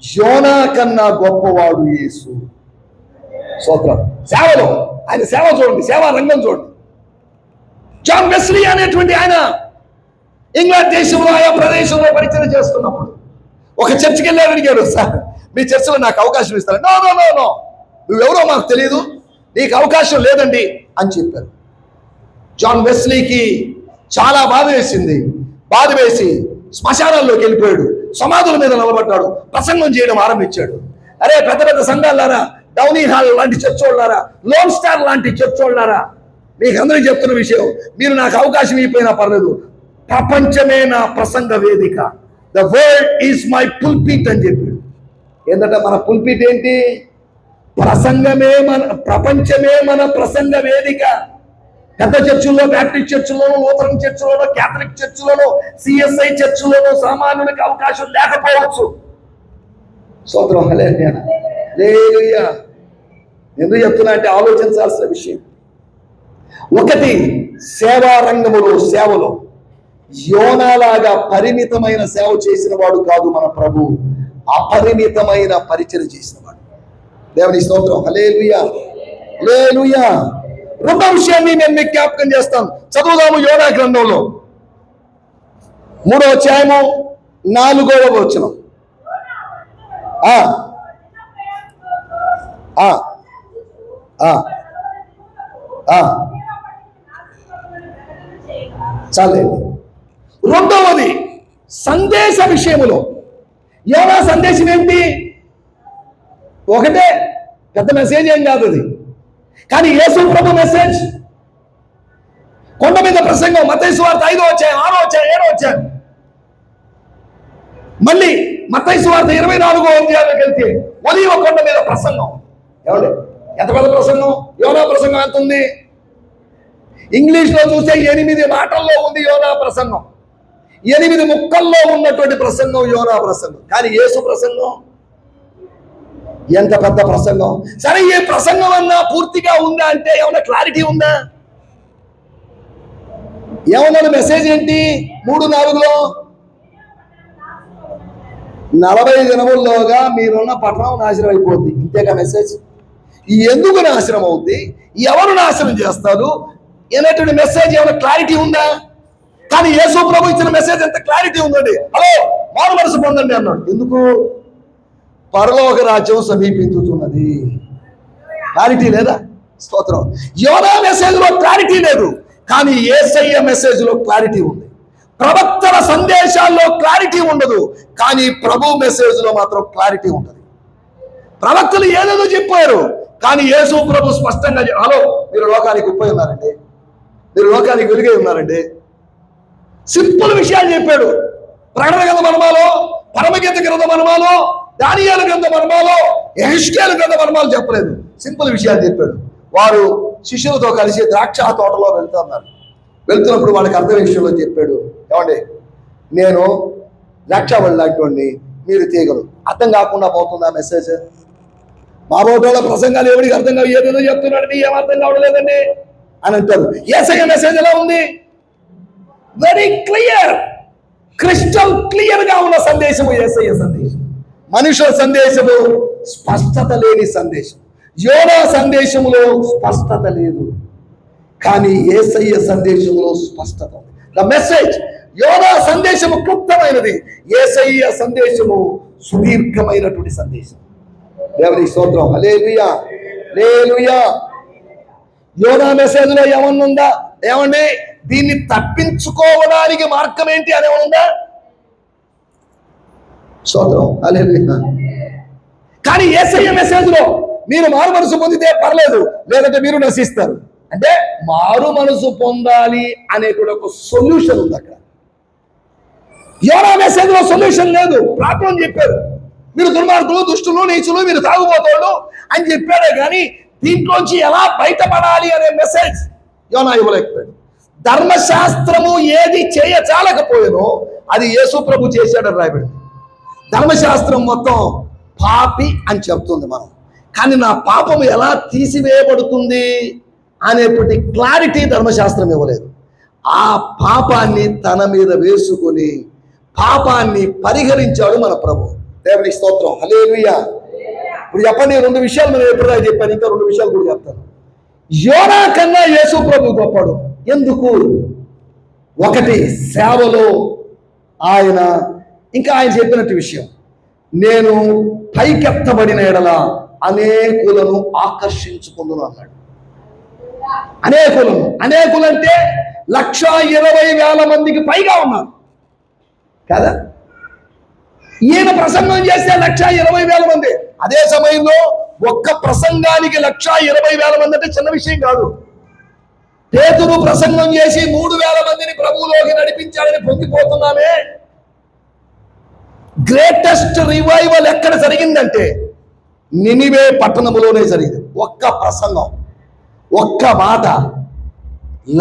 Speaker 1: యోనా కన్నా గొప్పవాడు యేసు. స్తోత్రం. సేవలో ఆయన సేవ చూడండి, సేవా రంగం చూడండి. జాన్ వెస్లీ అనేటువంటి ఆయన ఇంగ్లాండ్ దేశంలో ఆయా ప్రదేశంలో పరిచయం చేస్తున్నప్పుడు ఒక చర్చికి వెళ్ళి అడిగాడు, సార్ మీ చర్చిలో నాకు అవకాశం ఇస్తారు. నో నో నో నో, నువ్వెవరో మాకు తెలియదు, నీకు అవకాశం లేదండి అని చెప్పారు. జాన్ వెస్లీకి చాలా బాధ వేసింది. బాధ వేసి శ్మశానాల్లోకి వెళ్ళిపోయాడు, సమాధుల మీద నిలబడ్డాడు, ప్రసంగం చేయడం ఆరంభించాడు. అరే పెద్ద పెద్ద సంఘాలారా, డౌనీ హాల్ లాంటి చర్చ్ వాళ్ళారా, లోన్ స్టార్ లాంటి చర్చ్ వాళ్ళారా, మీకు అందరికీ చెప్తున్న విషయం, మీరు నాకు అవకాశం ఇవ్వకపోయినా పర్లేదు, ప్రపంచమే నా ప్రసంగ వేదిక, the world is my pulpit అని చెప్పాడు. ఏంటంటే మన పుల్పిట్ ఏంటి? ప్రసంగమే మన, ప్రపంచమే మన ప్రసంగ వేదిక. పెద్ద చర్చిల్లో, బ్యాప్టిస్ట్ చర్చిలోనూ, లూథరన్ చర్చిలోనూ, క్యాథలిక్ చర్చిలోనూ, సిఎస్ఐ చర్చిలోనూ సామాన్యునికి అవకాశం లేకపోవచ్చు. స్తోత్రం. హల్లెలూయా. ఎందుకు చెప్తున్నా అంటే ఆలోచించాల్సిన విషయం. ఒకటి, సేవా రంగములో, సేవలో యోనాలాగా పరిమితమైన సేవ చేసిన వాడు కాదు మన ప్రభు, అపరిమితమైన పరిచయం చేసిన వాడు. దేవుని స్తోత్రం. హల్లెలూయా, హల్లెలూయా. రెండో విషయాన్ని నేను మీకు జ్ఞాపకం చేస్తాను. చదువుదాము యోనా గ్రంథంలో 3వ అధ్యాయము 4వ వచనం. చాలండి. రెండవది సందేశ విషయములో. యోనా సందేశం ఏంటి? ఒకటే, పెద్ద మెసేజ్ ఏం కాదు అది, కానీ యేసు ప్రభు మెసేజ్. కొండ మీద ప్రసంగం, మత్తయి సువార్త 5వ అధ్యాయం, 6వ అధ్యాయం, 7వ అధ్యాయం. మళ్ళీ మత్తయి సువార్త 24వ అధ్యాయంలోకి వెళ్తే ఒలీవ కొండ మీద ప్రసంగం. ఏమండి, ఎంత పెద్ద ప్రసంగం! యోనా ప్రసంగం ఎంత ఉంది? ఇంగ్లీష్లో చూస్తే 8 మాటల్లో ఉంది యోనా ప్రసంగం, 8 ముక్కల్లో ఉన్నటువంటి ప్రసంగం యోనా ప్రసంగం. కానీ యేసు ప్రసంగం ఎంత పెద్ద ప్రసంగం! సరే, ఏ ప్రసంగం అన్నా పూర్తిగా ఉందా అంటే ఏమన్నా క్లారిటీ ఉందా? ఏమన్నా మెసేజ్ ఏంటి? 3:4లో 40 దినముల్లోగా మీరున్న పట్టణం నాశనం అయిపోద్ది. ఇంతేగా మెసేజ్. ఎందుకు నాశనం అవుద్ది, ఎవరు నాశనం చేస్తారు అనేటువంటి మెసేజ్ ఏమైనా క్లారిటీ ఉందా? కానీ యేసు ప్రభు ఇచ్చిన మెసేజ్ ఎంత క్లారిటీ ఉందండి. హలో, మారు మనసు పొందండి అన్నాడు. ఎందుకు? పరలోక రాజ్యం సమీపించుతున్నది. క్లారిటీ లేదా? స్తోత్రం. యోనా మెసేజ్ లో క్లారిటీ లేదు, కానీ యేసయ్య మెసేజ్ లో క్లారిటీ ఉంది. ప్రవక్తల సందేశాల్లో క్లారిటీ ఉండదు, కానీ ప్రభు మెసేజ్ లో మాత్రం క్లారిటీ ఉంటుంది. ప్రవక్తలు ఏదేదో చెప్పారు, కానీ యేసు ప్రభు స్పష్టంగా హలో, మీరు లోకానికి ఉప్పై ఉన్నారండి, మీరు లోకానికి వెలుగై ఉన్నారండి. సింపుల్ విషయాలు చెప్పాడు. ప్రకటన గ్రంథ మర్మాలో, పరమగీత గ్రంథ మర్మాలో, దానియేలు గ్రంథ మర్మాలో, యెహెజ్కేలు గ్రంథ మర్మాలు చెప్పలేదు, సింపుల్ విషయాలు చెప్పాడు. వారు శిష్యులతో కలిసి ద్రాక్ష తోటలో వెళ్తున్నారు. వెళ్తున్నప్పుడు వాళ్ళకి అర్థం విషయంలో చెప్పాడు. ఏమండి, నేను ద్రాక్షావళి లాంటి మీరు తీగలు. అర్థం కాకుండా పోతుందా మెసేజ్? మా బోటోళ్ళ ప్రసంగాలు ఎవరికి అర్థం కావు, ఏదేదో చెప్తున్నాడు ఏం అర్థం కావడలేదండి అని అంటారు. యేసయ్య మెసేజ్ ఎలా ఉంది? వెరీ క్లియర్, క్రిస్టల్ క్లియర్ గా ఉన్న సందేశము యేసయ్య సందేశం. మనుషుల సందేశము స్పష్టత లేని సందేశం. యోనా సందేశములో స్పష్టత లేదు, కానీ యేసయ్య సందేశంలో స్పష్టత ఉంది. ద మెసేజ్, యోనా సందేశము క్లుప్తమైనది, యేసయ్య సందేశము సుదీర్ఘమైనటువంటి సందేశం. దేవుని స్తోత్రం, హల్లెలూయా హల్లెలూయా. యోనా మెసేజ్ లో ఏమన్నుందా? ఏమండి, దీన్ని తప్పించుకోవడానికి మార్గం ఏంటి అని ఏమనుందా? స్తోత్రం, హల్లెలూయా. కానీ యేసయ్య మెసేజ్ లో మీరు మారు మనసు పొందితే పర్లేదు, లేదంటే మీరు నశిస్తారు. అంటే మారు మనసు పొందాలి అనేటువంటి ఒక సొల్యూషన్ ఉంది అక్కడ. యోనా మెసేజ్ లో సొల్యూషన్ లేదు. ప్రార్థన చెప్పారు, మీరు దుర్మార్గులు, దుష్టులు, నీచులు, మీరు తాగుబోతోళ్ళు అని చెప్పాడే కానీ దీంట్లోంచి ఎలా బయటపడాలి అనే మెసేజ్ యోనా ఇవ్వలేకపోయాడు. ధర్మశాస్త్రము ఏది చేయచాలకపోయానో అది యేసు ప్రభు చేశాడని రాయబడింది. ధర్మశాస్త్రం మొత్తం పాపి అని చెప్తుంది మనం, కానీ నా పాపము ఎలా తీసివేయబడుతుంది అనేటువంటి క్లారిటీ ధర్మశాస్త్రం ఇవ్వలేదు. ఆ పాపాన్ని తన మీద వేసుకొని పాపాన్ని పరిహరించాడు మన ప్రభు. దేవుని స్తోత్రం, హల్లెలూయా. ఇప్పుడు చెప్పండి, రెండు విషయాలు మనం ఎప్పుడుదాకా చెప్పాను, ఇంకా రెండు విషయాలు కూడా చెప్తాను. యోనా కన్నా యేసు ప్రభు గొప్పడు. ఎందుకు? ఒకటి సేవలో ఆయన, ఇంకా ఆయన చెప్పినట్టు విషయం, నేను పైకెత్తబడిన ఎడల అనేకులను ఆకర్షించుకుందును అన్నాడు. అనేకులంటే 1,20,000 మందికి పైగా ఉన్నారు కదా. ఈయన ప్రసంగం చేస్తే 1,20,000 మంది. అదే సమయంలో ఒక్క ప్రసంగానికి 1,20,000 మంది అంటే చిన్న విషయం కాదు. పేతురు ప్రసంగం చేసి 3,000 మందిని ప్రభువులోకి నడిపించాలని పొంగిపోతున్నామే. గ్రేటెస్ట్ రివైవల్ ఎక్కడ జరిగిందంటే నినివే పట్టణంలోనే జరిగింది. ఒక్క ప్రసంగం, ఒక్క మాట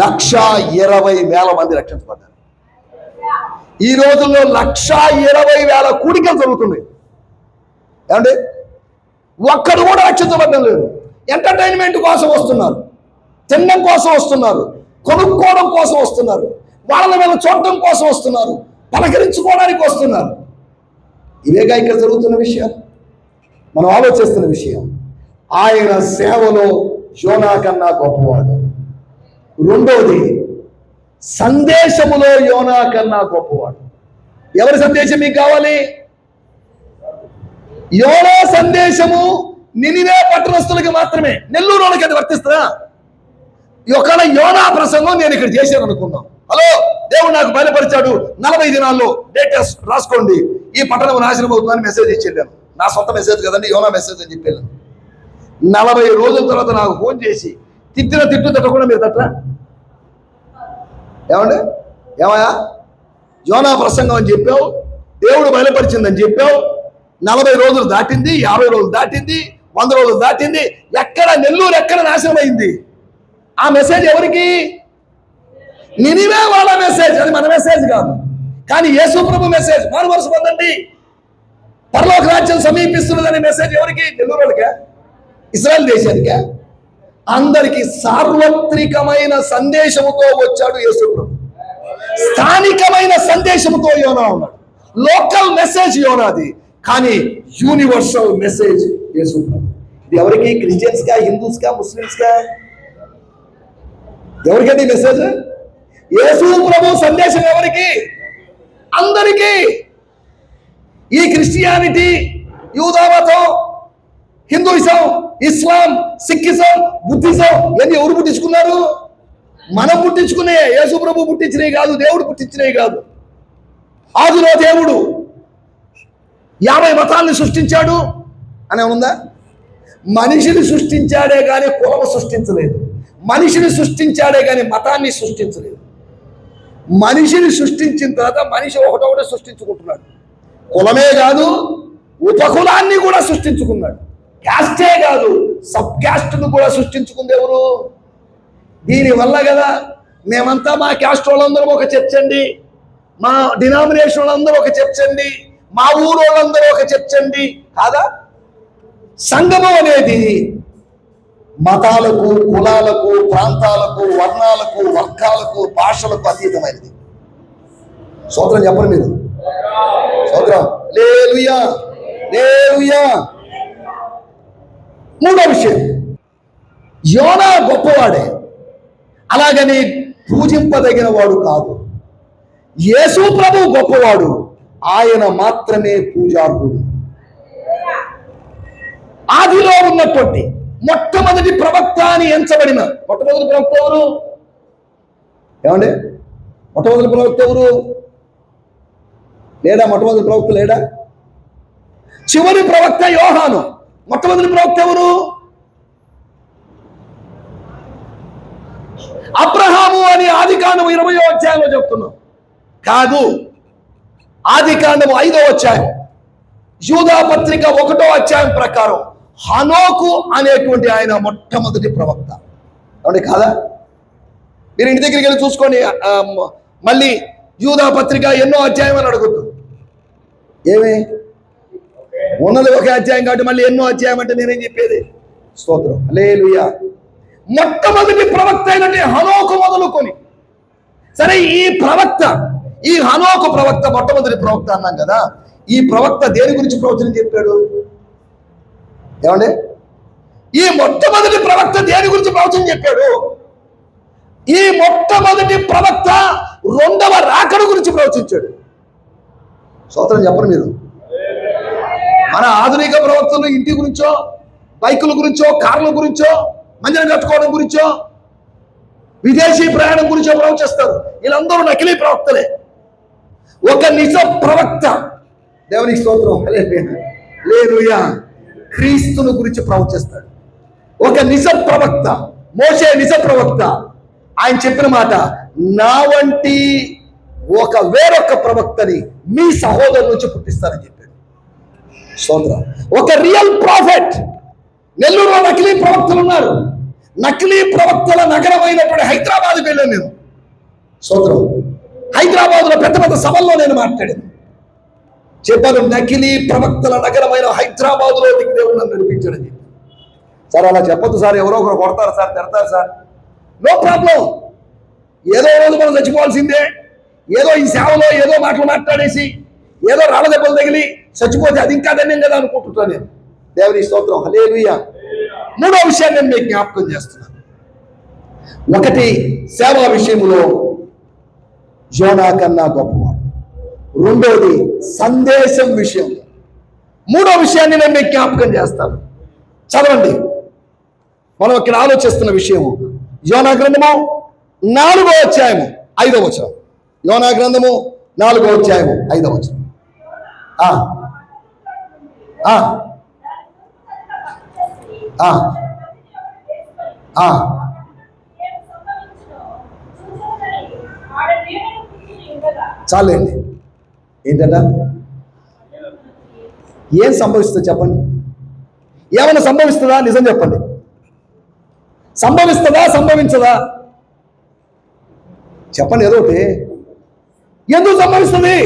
Speaker 1: 1,20,000 మంది రక్షించబడ్డారు. ఈ రోజుల్లో 1,20,000 కూడికలు జరుగుతున్నాయి. ఏమండి, ఒక్కడు కూడా రక్షించబడ్డం లేదు. ఎంటర్టైన్మెంట్ కోసం వస్తున్నారు, తినడం కోసం వస్తున్నారు, కొనుక్కోవడం కోసం వస్తున్నారు, వాళ్ళ మీద చూడటం కోసం వస్తున్నారు, పలకరించుకోవడానికి వస్తున్నారు. ఇవేగా ఇక్కడ జరుగుతున్న విషయం, మనం ఆలోచిస్తున్న విషయం. ఆయన సేవలో యోనా కన్నా గొప్పవాడు. రెండోది, సందేశములో యోనా కన్నా గొప్పవాడు. ఎవరి సందేశం మీకు కావాలి? యోనా సందేశము నినివే పట్టణస్తులకి మాత్రమే, నెల్లూరు వాళ్ళకి అది వర్తిస్తుందా? ఒకవేళ యోనా ప్రసంగం నేను ఇక్కడ చేశాను అనుకుందాం. హలో, దేవుడు నాకు బయలుపరిచాడు, 40 దినాల్లో డేటెస్ట్ రాసుకోండి, ఈ పట్టణం నాశనం అవుతుందని మెసేజ్ ఇచ్చేళ్ళాను. నా సొంత మెసేజ్ కదండి, యోనా మెసేజ్ అని చెప్పాను. 40 రోజుల తర్వాత నాకు ఫోన్ చేసి తిట్టు తిట్టకుండా మీరు తట్రా? ఏమండి, ఏమయ్యా, యోనా ప్రసంగం అని చెప్పావు, దేవుడు బయలుపరిచిందని చెప్పావు, 40 రోజులు దాటింది, 50 రోజులు దాటింది, 100 రోజులు దాటింది, ఎక్కడ నెల్లూరు ఎక్కడ నాశనం అయింది? ఆ మెసేజ్ ఎవరికి? నినివే వాళ్ళ మెసేజ్, అది మన మెసేజ్ కాదు. కానీ యేసు ప్రభు మెసేజ్, మారు మనసు పొందండి, పరలోక రాజ్యం సమీపిస్తున్నదనే మెసేజ్ ఎవరికి? నెల్లూరు వాళ్ళకే? ఇశ్రాయేల్ దేశానికే? అందరికి సార్వత్రికమైన సందేశముతో వచ్చాడు యేసు ప్రభు. స్థానికమైన సందేశముతో యోనా ఉన్నాడు. లోకల్ మెసేజ్ యోనాది, కానీ యూనివర్సల్ మెసేజ్ యేసు ప్రభు. ఇది ఎవరికి? క్రిస్టియన్స్ కా, హిందూస్ కా, ముస్లిమ్స్ కా? ఎవరికది మెసేజ్? యేసు ప్రభు సందేశం ఎవరికి? అందరికీ. ఈ క్రిస్టియానిటీ, యూదామతం, హిందూయిజం, ఇస్లాం, సిక్కిజం, బుద్ధిజం ఇవన్నీ ఎవరు పుట్టించుకున్నారు? మనం పుట్టించుకునే. యేసు ప్రభు పుట్టించినవి కాదు, దేవుడు పుట్టించినవి కాదు. ఆదిలో దేవుడు 50 మతాలను సృష్టించాడు అని ఉందా? మనిషిని సృష్టించాడే కానీ కులము సృష్టించలేదు. మనిషిని సృష్టించాడే కానీ మతాన్ని సృష్టించలేదు. మనిషిని సృష్టించిన తర్వాత మనిషి ఒకటొకటి సృష్టించుకుంటున్నాడు. కులమే కాదు, ఉపకులాన్ని కూడా సృష్టించుకున్నాడు. క్యాస్టే కాదు, సబ్ క్యాస్ట్ను కూడా సృష్టించుకుంది ఎవరు? దీనివల్ల కదా మేమంతా మా క్యాస్ట్ వాళ్ళందరం ఒక చర్చ్ అండి, మా డినామినేషన్ వాళ్ళందరూ ఒక చర్చ్ అండి, మా ఊరు వాళ్ళందరూ ఒక చర్చ్ అండి. కాదా? సంఘము అనేది మతాలకు, కులాలకు, ప్రాంతాలకు, వర్ణాలకు, వర్గాలకు, భాషలకు అతీతమైనది. స్తోత్రం చెప్పండి మీరు. స్తోత్రం. హల్లెలూయా, హల్లెలూయా. మూడో విషయం, యోనా గొప్పవాడే, అలాగని పూజింపదగిన వాడు కాదు. యేసు ప్రభు గొప్పవాడు, ఆయన మాత్రమే పూజార్హుడు. ఆదిలో ఉన్నటువంటి మొట్టమొదటి ప్రవక్త అని ఎంచబడిన మొట్టమొదటి ప్రవక్త ఎవరు? ఏమండి, మొట్టమొదటి ప్రవక్త ఎవరు? లేడా? మొట్టమొదటి ప్రవక్త లేడా? చివరి ప్రవక్త యోహాను. మొట్టమొదటి ప్రవక్త ఎవరు? అబ్రహాము అని ఆదికాండము 20వ అధ్యాయంలో చెప్తున్నాం. కాదు, ఆదికాండము 5వ అధ్యాయం, యూదా పత్రిక 1వ అధ్యాయం ప్రకారం హనోకు అనేటువంటి ఆయన మొట్టమొదటి ప్రవక్త. అవును కాదా? మీరు ఇంటి దగ్గరికి వెళ్ళి చూసుకోండి. మళ్ళీ యూదా పత్రిక ఎన్నో అధ్యాయం అని అడుగుతుంది. ఏమి ఉన్నది ఒక అధ్యాయం కాబట్టి మళ్ళీ ఎన్నో అధ్యాయం అంటే నేనేం చెప్పేది? స్తోత్రం, హల్లెలూయా. మొట్టమొదటి ప్రవక్త అయినట్టు హనోకు మొదలుకొని, సరే ఈ ప్రవక్త, ఈ హనోకు ప్రవక్త మొట్టమొదటి ప్రవక్త అన్నాం కదా. ఈ ప్రవక్త దేని గురించి ప్రవచనం చెప్పాడు? ఏమండి, ఈ మొట్టమొదటి ప్రవక్త దేని గురించి ప్రవచనం చెప్పాడు? ఈ మొట్టమొదటి ప్రవక్త రెండవ రాకడ గురించి ప్రవచించాడు. స్తోత్రం చెప్పండి మీరు. మన ఆధునిక ప్రవక్తలు ఇంటి గురించో, బైకుల గురించో, కార్ల గురించో, మందిరం కట్టుకోవడం గురించో, విదేశీ ప్రయాణం గురించో ప్రవచిస్తారు. వీళ్ళందరూ నకిలీ ప్రవక్తలే. ఒక నిజ ప్రవక్త, దేవునికి స్తోత్రం, హల్లెలూయా, క్రీస్తును గురించి ప్రవచిస్తాడు. ఒక నిజ ప్రవక్త, మోషే నిజ ప్రవక్త. ఆయన చెప్పిన మాట, నా వంటి ఒక వేరొక ప్రవక్తని మీ సహోదరు నుంచి పుట్టిస్తానని చెప్పాడు. స్తోత్రం. ఒక రియల్ ప్రాఫెట్. నెల్లూరులో నకిలీ ప్రవక్తలు ఉన్నారు. నకిలీ ప్రవక్తల నగరమైనటువంటి హైదరాబాద్కి వెళ్ళాను నేను. స్తోత్రం. హైదరాబాద్లో పెద్ద పెద్ద సభల్లో నేను మాట్లాడాను. చెప్పాను, నకిలీ ప్రవక్తల నగరమైన హైదరాబాద్లో దేవుడు నన్ను నడిపించాడని. సార్ అలా చెప్పొద్దు సార్, ఎవరో ఒకరు కొడతారు సార్, తిడతారు సార్. No problem. ఏదో రోజు మనం చచ్చిపోవాల్సిందే. ఏదో ఈ సేవలో ఏదో మాటలు మాట్లాడేసి ఏదో రాళ్ళ దెబ్బలు తగిలి చచ్చిపోతే అది ఇంకా ధన్యం కదా అనుకుంటున్నాను నేను. దేవుని స్తోత్రం, హల్లెలూయా. మూడో విషయాన్ని నేను మీకు జ్ఞాపకం చేస్తున్నాను. ఒకటి, సేవా విషయంలో యోనా కన్నా గొప్పవాడు. రెండోది, సందేశం విషయంలో. మూడో విషయాన్ని నేను మీకు జ్ఞాపకం చేస్తాను. చదవండి. మనం ఇక్కడ ఆలోచిస్తున్న విషయం యోనా గ్రంథము 4వ అధ్యాయము 5వ వచనం. యోనా గ్రంథము 4వ అధ్యాయము 5వ వచనం. చాలండి. ఏంటట? ఏం సంభవిస్తుందో చెప్పండి. ఏమైనా సంభవిస్తుందా? నిజం చెప్పండి. సంభవిస్తుందా? సంభవించదా? చెప్పండి ఏదో ఒకటి. ఎందుకు సంభవిస్తుంది?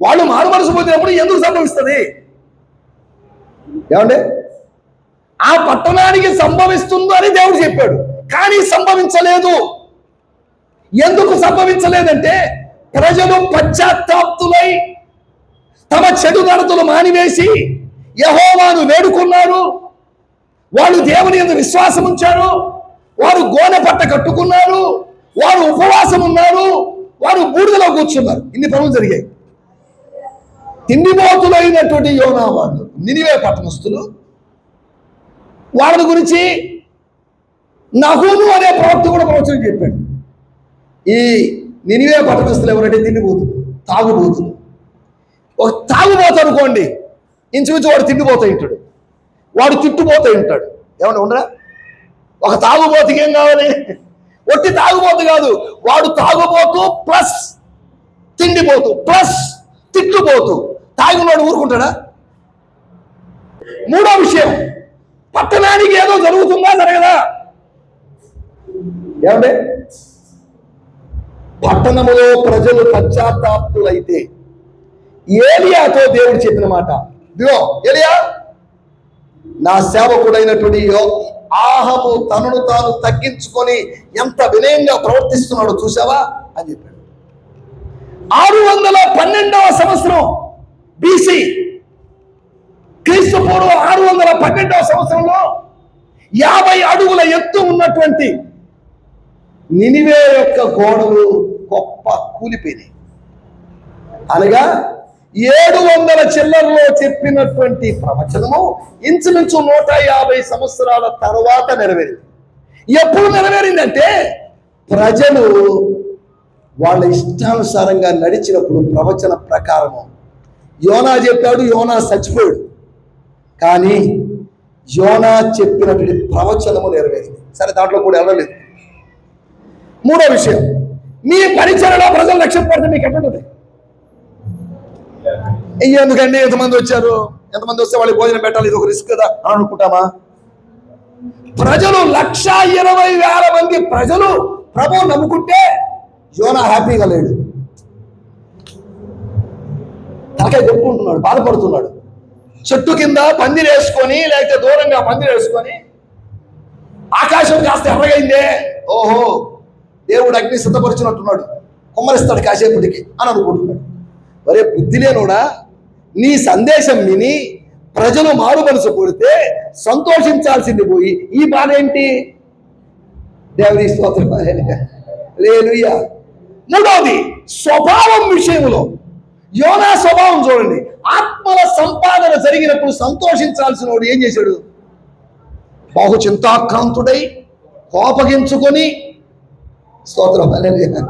Speaker 1: వాళ్ళు మారు మనసు పొందినప్పుడు ఎందుకు సంభవిస్తుంది? ఏమండి, ఆ పట్టణానికి సంభవిస్తుందో అని దేవుడు చెప్పాడు, కానీ సంభవించలేదు. ఎందుకు సంభవించలేదంటే ప్రజలు పశ్చాత్తాప్తులై తమ చెడు నడతలు మానివేసి యెహోవాను వేడుకున్నారు. వాళ్ళు దేవుని యందు విశ్వాసం ఉంచారు. వారు గోనె పట్ట కట్టుకున్నారు. వారు ఉపవాసం ఉన్నారు. వారు బూడిదలో కూర్చున్నారు. ఇన్ని పనులు జరిగాయి. తిండిపోతులైనటువంటి యోనా వాళ్ళు, నినివే పట్టణస్తులు, వాళ్ళ గురించి నహూము అనే ప్రవక్త కూడా ప్రవచనం చెప్పాడు. ఈ నినివే పట్టణస్తులు ఎవరంటే తిండిపోతులు, తాగుబోతులు. ఒక తాగుబోతు అనుకోండి, ఇంచుమించు వాడు తిండిపోతూ ఉంటాడు, వాడు తిట్టుపోతూ ఉంటాడు. ఏమన్నా ఉండరా? ఒక తాగుబోతుకి ఏం కావాలి? ఒట్టి తాగుబోతు కాదు, వాడు తాగుబోతు ప్లస్ తిండిపోతు ప్లస్ తిట్టుపోతు. తాగినోడు ఊరుకుంటాడా? మూడో విషయం, పట్టణానికి ఏదో జరుగుతుందా జరగదా? ఏమంటే పట్టణములో ప్రజలు పశ్చాత్తాపులైతే ఏలియాతో దేవుడు చెప్పిన మాట, ఇదిగో ఏలియా, నా సేవకుడైనటువంటి ఆహాబు తనను తాను తగ్గించుకొని ఎంత వినయంగా ప్రవర్తిస్తున్నాడో చూసావా అని చెప్పాడు. 612వ సంవత్సరం బీసీ, క్రీస్తు పూర్వం 612వ సంవత్సరంలో 50 అడుగుల ఎత్తు ఉన్నటువంటి నినివే యొక్క గోడలు గొప్ప కూలిపోయినాయి. అనగా 700 చిల్లరలో చెప్పినటువంటి ప్రవచనము ఇంచుమించు 150 సంవత్సరాల తర్వాత నెరవేరింది. ఎప్పుడు నెరవేరిందంటే ప్రజలు వాళ్ళ ఇష్టానుసారంగా నడిచినప్పుడు ప్రవచన ప్రకారము. యోనా చెప్పాడు, యోనా చచ్చిపోయాడు, కానీ యోనా చెప్పినటువంటి ప్రవచనము నెరవేరింది. సరే, దాంట్లో కూడా వెళ్ళలేదు. మూడో విషయం, మీ పరిచయలో ప్రజలు లక్ష్యం పడితే మీకు ఎట్లుంటుంది? ఎందుకండి ఎంతమంది వచ్చారు, ఎంతమంది వస్తే వాళ్ళకి భోజనం పెట్టాలి, ఇది ఒక రిస్క్ కదా అని అనుకుంటామా? ప్రజలు 1,20,000 మంది ప్రజలు ప్రభువు నమ్ముకుంటే యోనా హ్యాపీగా లేడు, తలకాయ కొట్టుకుంటున్నాడు, బాధపడుతున్నాడు. చెట్టు కింద పందిరేసుకొని, లేకపోతే దూరంగా పందిరేసుకొని, ఆకాశం కాస్త ఎర్రగైందే, ఓహో దేవుడు అగ్ని సిద్ధపరుచున్నట్టున్నాడు, కుమ్మరిస్తాడు కాసేపటికి అని అనుకుంటున్నాడు. మరే బుద్ధి లేనోడా, నీ సందేశం విని ప్రజలు మారు మనసు కొడితే సంతోషించాల్సింది పోయి ఈ బాధ ఏంటి? దేవుని స్తోత్రం, హల్లెలూయా. మూడవది, స్వభావం విషయంలో యోనా స్వభావం చూడండి. ఆత్మల సంపాదన జరిగినప్పుడు సంతోషించాల్సిన వాడు ఏం చేశాడు? బహు చింతాక్రాంతుడై కోపగించుకొని, స్తోత్రం, హల్లెలూయా.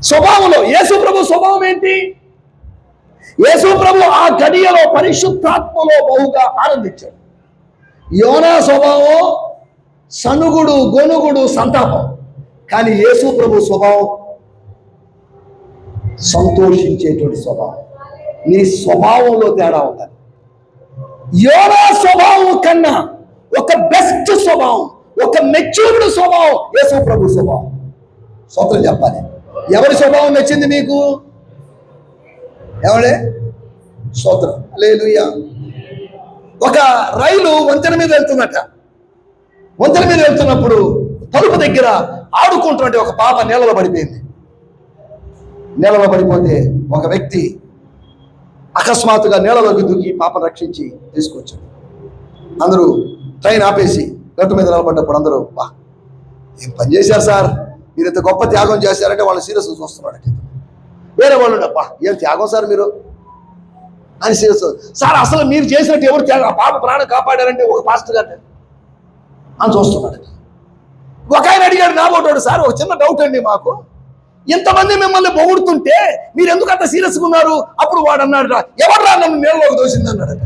Speaker 1: స్వభావంలో యేసు ప్రభు స్వభావం ఏంటి? యేసు ప్రభు ఆ గడియలో పరిశుద్ధాత్మలో బహుగా ఆనందించాడు. యోనా స్వభావం సనుగుడు, గొనుగుడు, సంతాపం. కానీ యేసు ప్రభు స్వభావం సంతోషించేటువంటి స్వభావం. నీ స్వభావంలో తేడా ఉంటుంది. యోనా స్వభావం కన్నా ఒక బెస్ట్ స్వభావం, ఒక మెచ్యూర్డ్ స్వభావం యేసు ప్రభు స్వభావం. స్తోత్రం చెప్పాలి. ఎవరి స్వభావం నచ్చింది మీకు? ఎవడే? స్తోత్రం, హల్లెలూయా. ఒక రైలు వంతెన మీద వెళ్తుందట. వంతెన మీద వెళ్తున్నప్పుడు తలుపు దగ్గర ఆడుకుంటున్నట్టు ఒక పాప నీళ్ళలో పడిపోయింది. నీళ్ళలో పడిపోతే ఒక వ్యక్తి అకస్మాత్తుగా నీళ్ళలోకి దూకి పాపను రక్షించి తీసుకొచ్చాడు. అందరూ ట్రైన్ ఆపేసి గట్టు మీద నిలబడ్డప్పుడు అందరూ, వా ఏం పని చేశారు సార్, మీరు ఇంత గొప్ప త్యాగం చేశారంటే వాళ్ళు సీరియస్ చూస్తున్నాడు. వేరే వాళ్ళు, అబ్బా ఏం త్యాగం సార్ మీరు అని సీరియస్. సార్ అసలు మీరు చేసినట్టు ఎవరు త్యాగం, పాప ప్రాణం కాపాడారంటే ఒక పాస్టర్ గారు అని చూస్తున్నాడు. ఒక ఆయన అడిగాడు నాబోటాడు, సార్ ఒక చిన్న డౌట్ అండి, మాకు ఇంతమంది మిమ్మల్ని పొగుడుతుంటే మీరు ఎందుకు అంత సీరియస్గా ఉన్నారు? అప్పుడు వాడు అన్నాడు, ఎవడ్రా నన్ను నీళ్ళలోకి దోసింది అన్నాడట.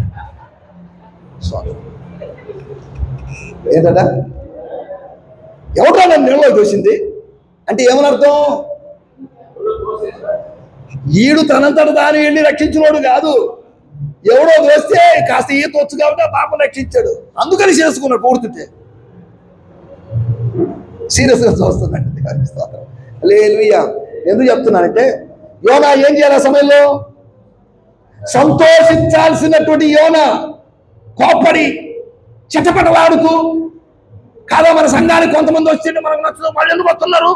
Speaker 1: ఏంటట? ఎవడ్రా నన్ను నీళ్ళలోకి దోసింది అంటే ఏమని అర్థం? ఈడు తనంతట దాన్ని వెళ్ళి రక్షించినోడు కాదు, ఎవడో దోస్తే కాస్త ఈత వచ్చు కాబట్టి ఆ పాపను రక్షించాడు, అందుకని చేసుకున్నాడు. పూర్తితే సీరియస్గా చూస్తున్నాడు. హల్లెలూయా. ఎందుకు చెప్తున్నానంటే యోనా ఏం చేయాలి ఆ సమయంలో? సంతోషించాల్సినటువంటి యోనా కోపడి చిటపటలాడుతూ, కాదా మన సంఘానికి కొంతమంది వచ్చింటే మనకు నచ్చదు, వాళ్ళు ఎందుకు వస్తున్నారు?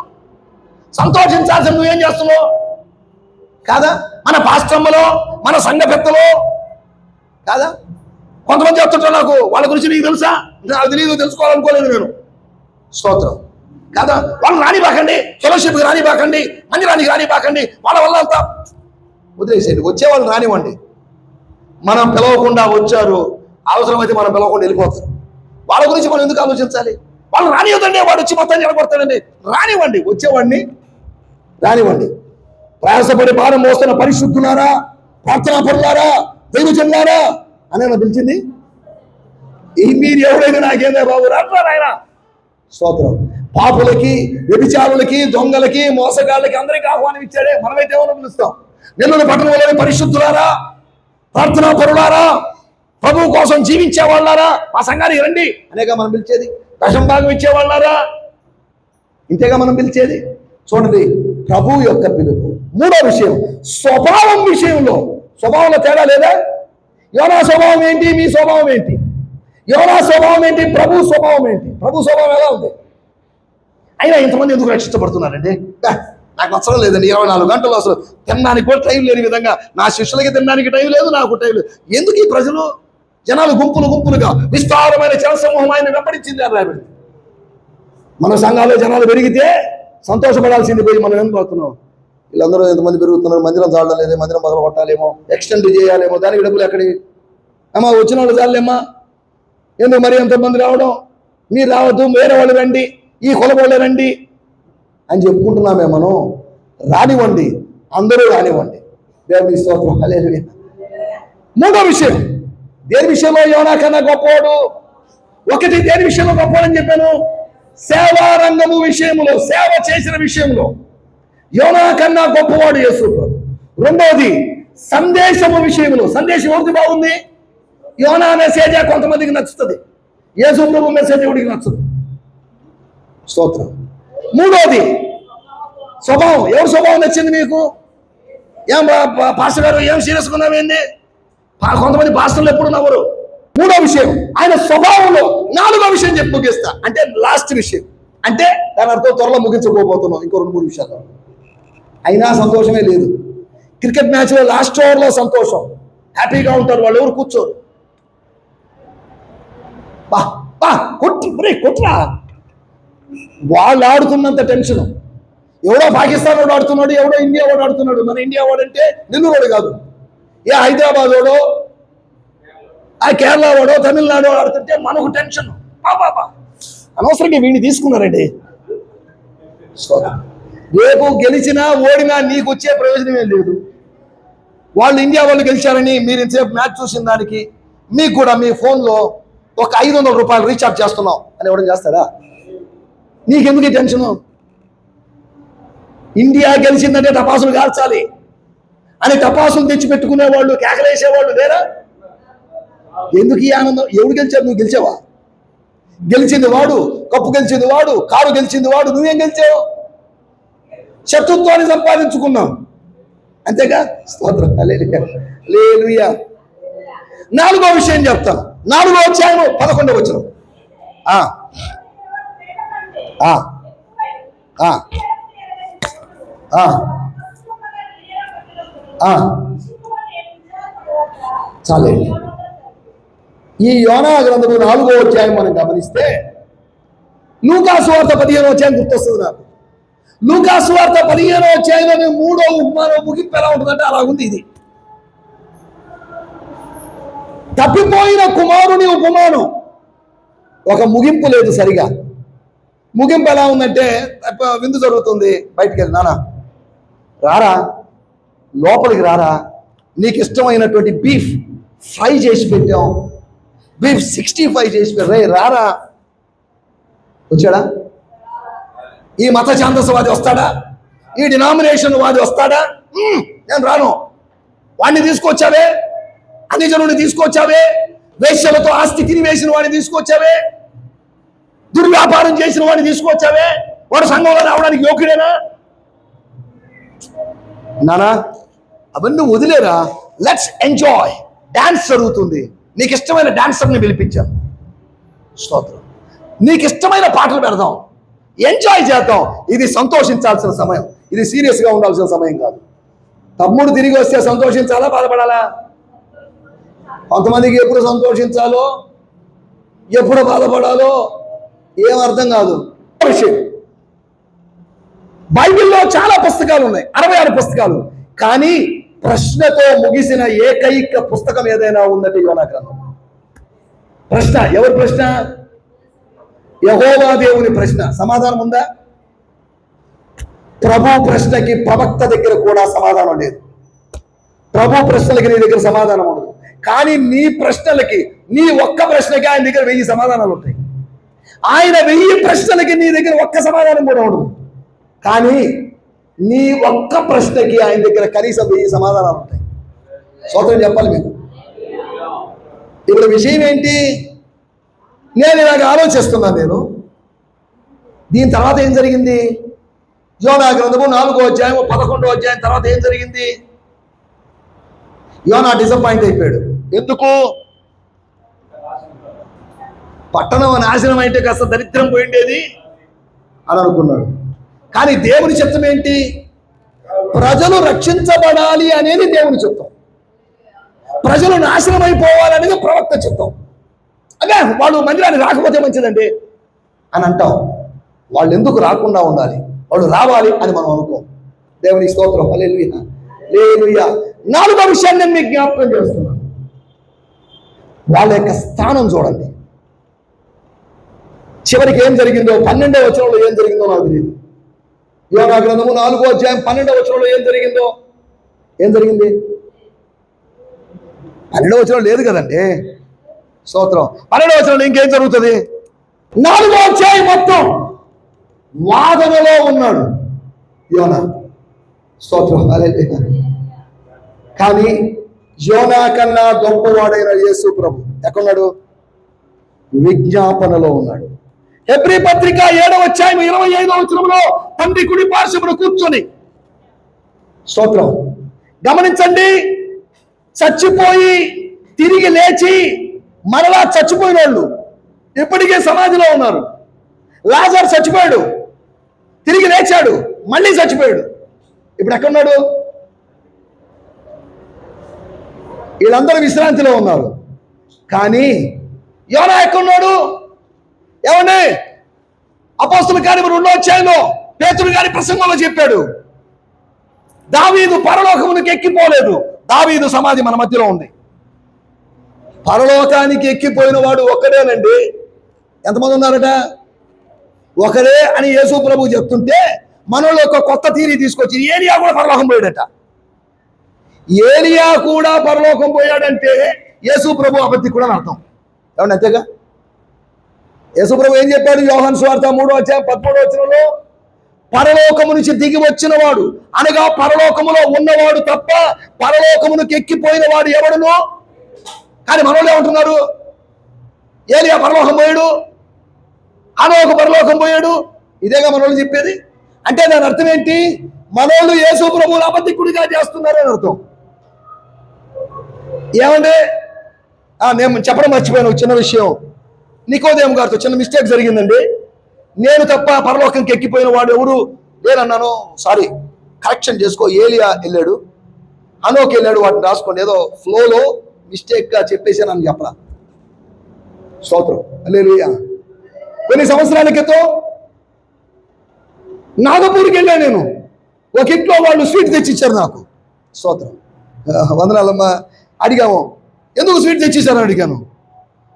Speaker 1: సంతోషించాల్సిన నువ్వేం చేస్తున్నావు? కాదా మన పాస్టమ్మలో, మన సంఘ పెద్దలో కాదా కొంతమంది చెప్తుంటారు, నాకు వాళ్ళ గురించి నీకు తెలుసా? నాకు తెలియదు, తెలుసుకోవాలనుకోలేదు నేను. స్తోత్రం. కాదా వాళ్ళు రానిబాకండి, ఫెలోషిప్కి రానిబాకండి, మందిరానికి రానిబాకండి, వాళ్ళ వల్ల అంతా వదిలేసేయండి. వచ్చే వాళ్ళు రానివ్వండి. మనం పిలవకుండా వచ్చారు, అవసరమైతే మనం పిలవకుండా వెళ్ళిపోతాం. వాళ్ళ గురించి మనం ఎందుకు ఆలోచించాలి? వాళ్ళు రానివ్వదండి, వాడు వచ్చి మొత్తం నిలబడతాడండి. రానివ్వండి, వచ్చేవాడిని రానివ్వండి. ప్రయాసపడి భారం మోస్తున్న పరిశుద్ధులారా, ప్రార్థనా పరులారా, దైవజనులారా అని పిలిచింది. మీరు ఎవరైనా నాకేందే బాబు రాట్రా నాయన. స్తోత్రం. పాపులకి, వ్యభిచారులకి, దొంగలకి, మోసగాళ్ళకి అందరికీ ఆహ్వానం ఇచ్చాడే. మనమైతే ఏమన్నా పిలుస్తాం? నెల్లూరు పట్టణంలోని పరిశుద్ధులారా, ప్రార్థనా పరులారా, ప్రభువు కోసం జీవించే వాళ్ళారా, మా సంఘానికి రండి అనేగా మనం పిలిచేది. దశం భాగం ఇచ్చేవాళ్ళారా, ఇంతేగా మనం పిలిచేది. చూడండి, ప్రభు యొక్క పిలుపు. మూడో విషయం, స్వభావం విషయంలో. స్వభావంలో తేడా లేదా? యోనా స్వభావం ఏంటి, మీ స్వభావం ఏంటి? యోనా స్వభావం ఏంటి, ప్రభు స్వభావం ఏంటి? ప్రభు స్వభావం ఎలా ఉంది? అయినా ఇంతమంది ఎందుకు రక్షించబడుతున్నారండి? నాకు నచ్చడం లేదండి. 24 గంటలు అసలు తినడానికి కూడా టైం లేని విధంగా, నా శిష్యులకి తినడానికి టైం లేదు, నాకు టైం లేదు. ఎందుకు ఈ ప్రజలు, జనాలు గుంపులు గుంపులుగా విస్తారమైన జనసమూహం ఆయన వెంబడించింది అని రాబడి. మన సంఘాల్లో జనాలు పెరిగితే సంతోషపడాల్సింది పోయి మనం ఏం పోతున్నాం? వీళ్ళందరూ ఎంతమంది పెరుగుతున్నారు, మందిరం చాలడం లేదు, మందిరం మొదలు కొట్టాలేమో, ఎక్స్టెండ్ చేయాలేమో, దానికి డబ్బులు ఎక్కడి? అమ్మా వచ్చిన వాళ్ళు చాలేమ్మా, ఎందుకు మరి ఎంతమంది రావడం? మీరు రావద్దు, వేరే వాళ్ళు రండి, ఈ కులవాళ్ళు రండి అని చెప్పుకుంటున్నామే మనం. రానివ్వండి, అందరూ రానివ్వండి. దేవుని స్తోత్రం, హల్లెలూయా. మూడో విషయం, దేని విషయంలో యోనా కన్నా గొప్పవాడు? ఒకటి, దేని విషయంలో గొప్పవాడని చెప్పాను? సేవా రంగము విషయంలో, సేవ చేసిన విషయంలో యోనా కన్నా గొప్పవాడు యేసు ప్రభు. రెండోది, సందేశము విషయంలో. సందేశం ఎవరికి బాగుంది? యోనా మెసేజ్ కొంతమందికి నచ్చుతుంది, యేసు ప్రభు మెసేజ్ ఎవరికి నచ్చదు. స్తోత్రం. మూడోది, స్వభావం. ఎవరి స్వభావం నచ్చింది మీకు? ఏం పాస్టర్ గారు ఏం సీరియస్గా ఉన్నామేంది? కొంతమంది పాస్టర్లు ఎప్పుడు నవ్వరు. మూడో విషయం, ఆయన స్వభావంలో. నాలుగో విషయం చెప్పి ముగిస్తా, అంటే లాస్ట్ విషయం. అంటే దాని అర్థం త్వరలో ముగించుకోబోతున్నాం, ఇంకో 2-3 విషయాలు. అయినా సంతోషమే లేదు. క్రికెట్ మ్యాచ్లో లాస్ట్ ఓవర్లో సంతోషం, హ్యాపీగా ఉంటారు వాళ్ళు, ఎవరు కూర్చోరు. బా బా కొట్రా, వాళ్ళు ఆడుతున్నంత టెన్షన్. ఎవడో పాకిస్తాన్ వాడు ఆడుతున్నాడు, ఎవడో ఇండియా వాడు ఆడుతున్నాడు. మన ఇండియా వాడంటే నెల్లూరు కాదు, ఏ హైదరాబాద్ వాడో, ఆ కేరళ వాడో, తమిళనాడు ఆడుతుంటే మనకు టెన్షన్. బాబా అనవసరంగా వీడిని తీసుకున్నారండి. రేపు గెలిచినా ఓడినా నీకు వచ్చే ప్రయోజనమే లేదు. వాళ్ళు ఇండియా వాళ్ళు గెలిచారని మీరు ఇంతసేపు మ్యాచ్ చూసిన దానికి మీకు కూడా మీ ఫోన్లో ఒక 500 రూపాయలు రీఛార్జ్ చేస్తున్నాం అని ఎవడం చేస్తాడా? నీకెందుకు ఈ టెన్షను? ఇండియా గెలిచిందంటే టపాసులు కాల్చాలి అని టపాసులు తెచ్చిపెట్టుకునే వాళ్ళు, కేకలేసేవాళ్ళు లేరా? ఎందుకు ఈ ఆనందం? ఎవడు గెలిచావు? నువ్వు గెలిచావా? గెలిచింది వాడు, కప్పు గెలిచింది వాడు, కారు గెలిచింది వాడు, నువ్వేం గెలిచావు? శత్రుత్వాన్ని సంపాదించుకున్నాం, అంతేగా? స్తోత్రం, హల్లెలూయా. నాలుగో విషయం చెప్తాను. 4వ అధ్యాయం 11వ వచనం. చాలండి. ఈ యోనా గ్రంథము 4వ అధ్యాయం మనం గమనిస్తే లూకా సువార్త 15వ అధ్యాయం గుర్తొస్తుంది నాకు. లూకా సువార్త 15వ అధ్యాయంలోని 3వ ఉపమానం ముగింపు ఎలా ఉంటుందంటే అలా ఉంది ఇది. తప్పిపోయిన కుమారుని ఉపమానం. ఒక ముగింపు లేదు సరిగా. ముగింపు ఎలా ఉందంటే, విందు జరుగుతుంది, బయటికి వెళ్ళి, నాన్న రారా, లోపలికి రారా, నీకు ఇష్టమైనటువంటి బీఫ్ ఫ్రై చేసి పెట్టాం, బీఫ్ 65 చేసి పెట్టాం, రారా. వచ్చాడా? ఈ మత ఛాందసవాది వస్తాడా? ఈ డినామినేషన్ వాది వస్తాడా? నేను రాను. వాడిని తీసుకొచ్చావే, అన్ని జనుడిని తీసుకొచ్చావే, వేశ్యలతో ఆస్తి తినివేసిన వాడిని తీసుకొచ్చావే, దుర్వ్యాపారం చేసిన వాడిని తీసుకొచ్చావే, వాడు సంఘంలో రావడానికి యోగ్యుడేనా? నానా అవన్నీ వదిలేరా, లెట్స్ ఎంజాయ్. డాన్స్ జరుగుతుంది, నీకు ఇష్టమైన డాన్సర్ని పిలిపించాం, స్తోత్రం. నీకు ఇష్టమైన పాటలు పెడదాం, ఎంజాయ్ చేద్దాం. ఇది సంతోషించాల్సిన సమయం, ఇది సీరియస్గా ఉండాల్సిన సమయం కాదు. తమ్ముడు తిరిగి వస్తే సంతోషించాలా, బాధపడాలా? కొంతమందికి ఎప్పుడు సంతోషించాలో, ఎప్పుడు బాధపడాలో ఏం అర్థం కాదు. విషయం, బైబిల్లో చాలా పుస్తకాలు ఉన్నాయి, 66 పుస్తకాలు. కానీ ప్రశ్నతో ముగిసిన ఏకైక పుస్తకం ఏదైనా ఉందంటే యోనా గ్రంథం. ప్రశ్న, ఎవరి ప్రశ్న? యెహోవా దేవుని ప్రశ్న. సమాధానం ఉందా? ప్రభు ప్రశ్నకి ప్రవక్త దగ్గర కూడా సమాధానం లేదు. ప్రభు ప్రశ్నలకి నీ దగ్గర సమాధానం ఉండదు. కానీ నీ ప్రశ్నలకి, నీ ఒక్క ప్రశ్నకి ఆయన దగ్గర 1000 సమాధానాలు ఉంటాయి. ఆయన 1000 ప్రశ్నలకి నీ దగ్గర ఒక్క సమాధానం కూడా ఉండదు. కానీ నీ ఒక్క ప్రశ్నకి ఆయన దగ్గర కనీసం 1000 సమాధానాలు ఉంటాయి. స్తోత్రం చెప్పాలి మీరు. ఇప్పుడు విషయం ఏంటి? నేను ఇలాగ ఆలోచిస్తున్నాను. నేను దీని తర్వాత ఏం జరిగింది? యోనా గ్రంథము 4వ అధ్యాయం 11వ అధ్యాయం తర్వాత ఏం జరిగింది? యోనా డిసప్పాయింట్ అయిపోయాడు. ఎందుకు? పట్టణం నాశనం అయితే కాస్త దరిద్రం పోయిండేది అని అనుకున్నాడు. కానీ దేవుని చిత్తం ఏంటి? ప్రజలు రక్షించబడాలి అనేది దేవుని చిత్తం. ప్రజలు నాశనం అయిపోవాలనేది ప్రవక్త చిత్తం. అదే వాళ్ళు మందిరాన్ని రాకపోతే మంచిదండి అని అంటాం. వాళ్ళు ఎందుకు రాకుండా ఉండాలి, వాళ్ళు రావాలి అని మనం అనుకోం. దేవుని స్తోత్రం, హల్లెలూయా హల్లెలూయా. 4వ విషయాన్ని నేను మీకు జ్ఞాపకం చేస్తున్నాను. వాళ్ళ యొక్క స్థానం చూడండి. చివరికి ఏం జరిగిందో 12వ వచనంలో ఏం జరిగిందో నాకు తెలియదు. యోనా గ్రంథము 4వ అధ్యాయం 12వ వచనంలో ఏం జరిగింది? 12వ వచనం లేదు కదండి. స్తోత్రం. 12వ వచనంలో ఇంకేం జరుగుతుంది? 4వ అధ్యాయం మొత్తం వాదనలో ఉన్నాడు యోనా. స్తోత్రం, హల్లెలూయా. కానీ యోనా కన్నా గొప్పవాడైన యేసు ప్రభు ఎక్కడున్నాడు? విజ్ఞాపనలో ఉన్నాడు. హెబ్రీ పత్రిక 7వ అధ్యాయం 25వ వచనంలో తండ్రి కుడి పార్శ్వమున కూర్చొని, స్తోత్రం, గమనించండి, చచ్చిపోయి తిరిగి లేచి మరలా చచ్చిపోయిన వాళ్ళు ఇప్పటికే సమాధిలో ఉన్నారు. లాజర్ చచ్చిపోయాడు, తిరిగి లేచాడు, మళ్ళీ చచ్చిపోయాడు. ఇప్పుడు ఎక్కడున్నాడు? వీళ్ళందరూ విశ్రాంతిలో ఉన్నారు. కానీ యోనా ఎక్కడున్నాడు? ఏమండి, అపోస్తలుల కార్యము 2వ అధ్యాయంలో పేతురు గారి ప్రసంగంలో చెప్పాడు, దావీదు పరలోకమునికి ఎక్కిపోలేదు. దావీదు సమాధి మన మధ్యలో ఉంది. పరలోకానికి ఎక్కిపోయిన వాడు ఒక్కడేనండి. ఎంతమంది ఉన్నారట? ఒకరే అని యేసు ప్రభు చెప్తుంటే మనలో ఒక కొత్త థియరీ తీసుకొచ్చి ఏలియా కూడా పరలోకం పోయాడట. ఏలియా కూడా పరలోకం పోయాడంటే యేసు ప్రభు అబద్ధి కూడా అర్థం. ఏమన్నా అంతేగా? యేసు ప్రభు ఏం చెప్పాడు? యోహాను సువార్త 3వ అధ్యాయం 13వ వచనంలో, పరలోకము నుంచి దిగి వచ్చిన వాడు అనగా పరలోకములో ఉన్నవాడు తప్ప పరలోకమునికి ఎక్కిపోయిన వాడు ఎవడును. కానీ మనోళ్ళు ఏమంటున్నారు? ఏలియా పరలోకం పోయాడు, హనోకు పరలోకం పోయాడు. ఇదేగా మనోళ్ళు చెప్పేది. అంటే దాని అర్థం ఏంటి? మనోళ్ళు యేసు ప్రభువును అబద్ధికుడిగా చేస్తున్నారని అర్థం. ఏమంటే నేను చెప్పడం మర్చిపోయాను ఒక చిన్న విషయం. నికోదేము గారితో చిన్న మిస్టేక్ జరిగిందండి. నేను తప్ప పరలోకంకి ఎక్కిపోయిన వాడు ఎవరు లేరన్నాను. సారీ, కరెక్షన్ చేసుకో. ఏలియా వెళ్ళాడు, హనోకు వెళ్ళాడు, వాటిని రాసుకోండి. ఏదో ఫ్లోలో మిస్టేక్గా చెప్పేసి నన్ను చెప్పరా. స్తోత్రం, హల్లెలూయా. కొన్ని సంవత్సరాల క్రితం నాగపూర్కి వెళ్ళా నేను. ఒక ఇంట్లో వాళ్ళు స్వీట్ తెచ్చిచ్చారు నాకు. స్తోత్రం, వందనాలమ్మా. అడిగాము, ఎందుకు స్వీట్ తెచ్చిచ్చారని అడిగాను.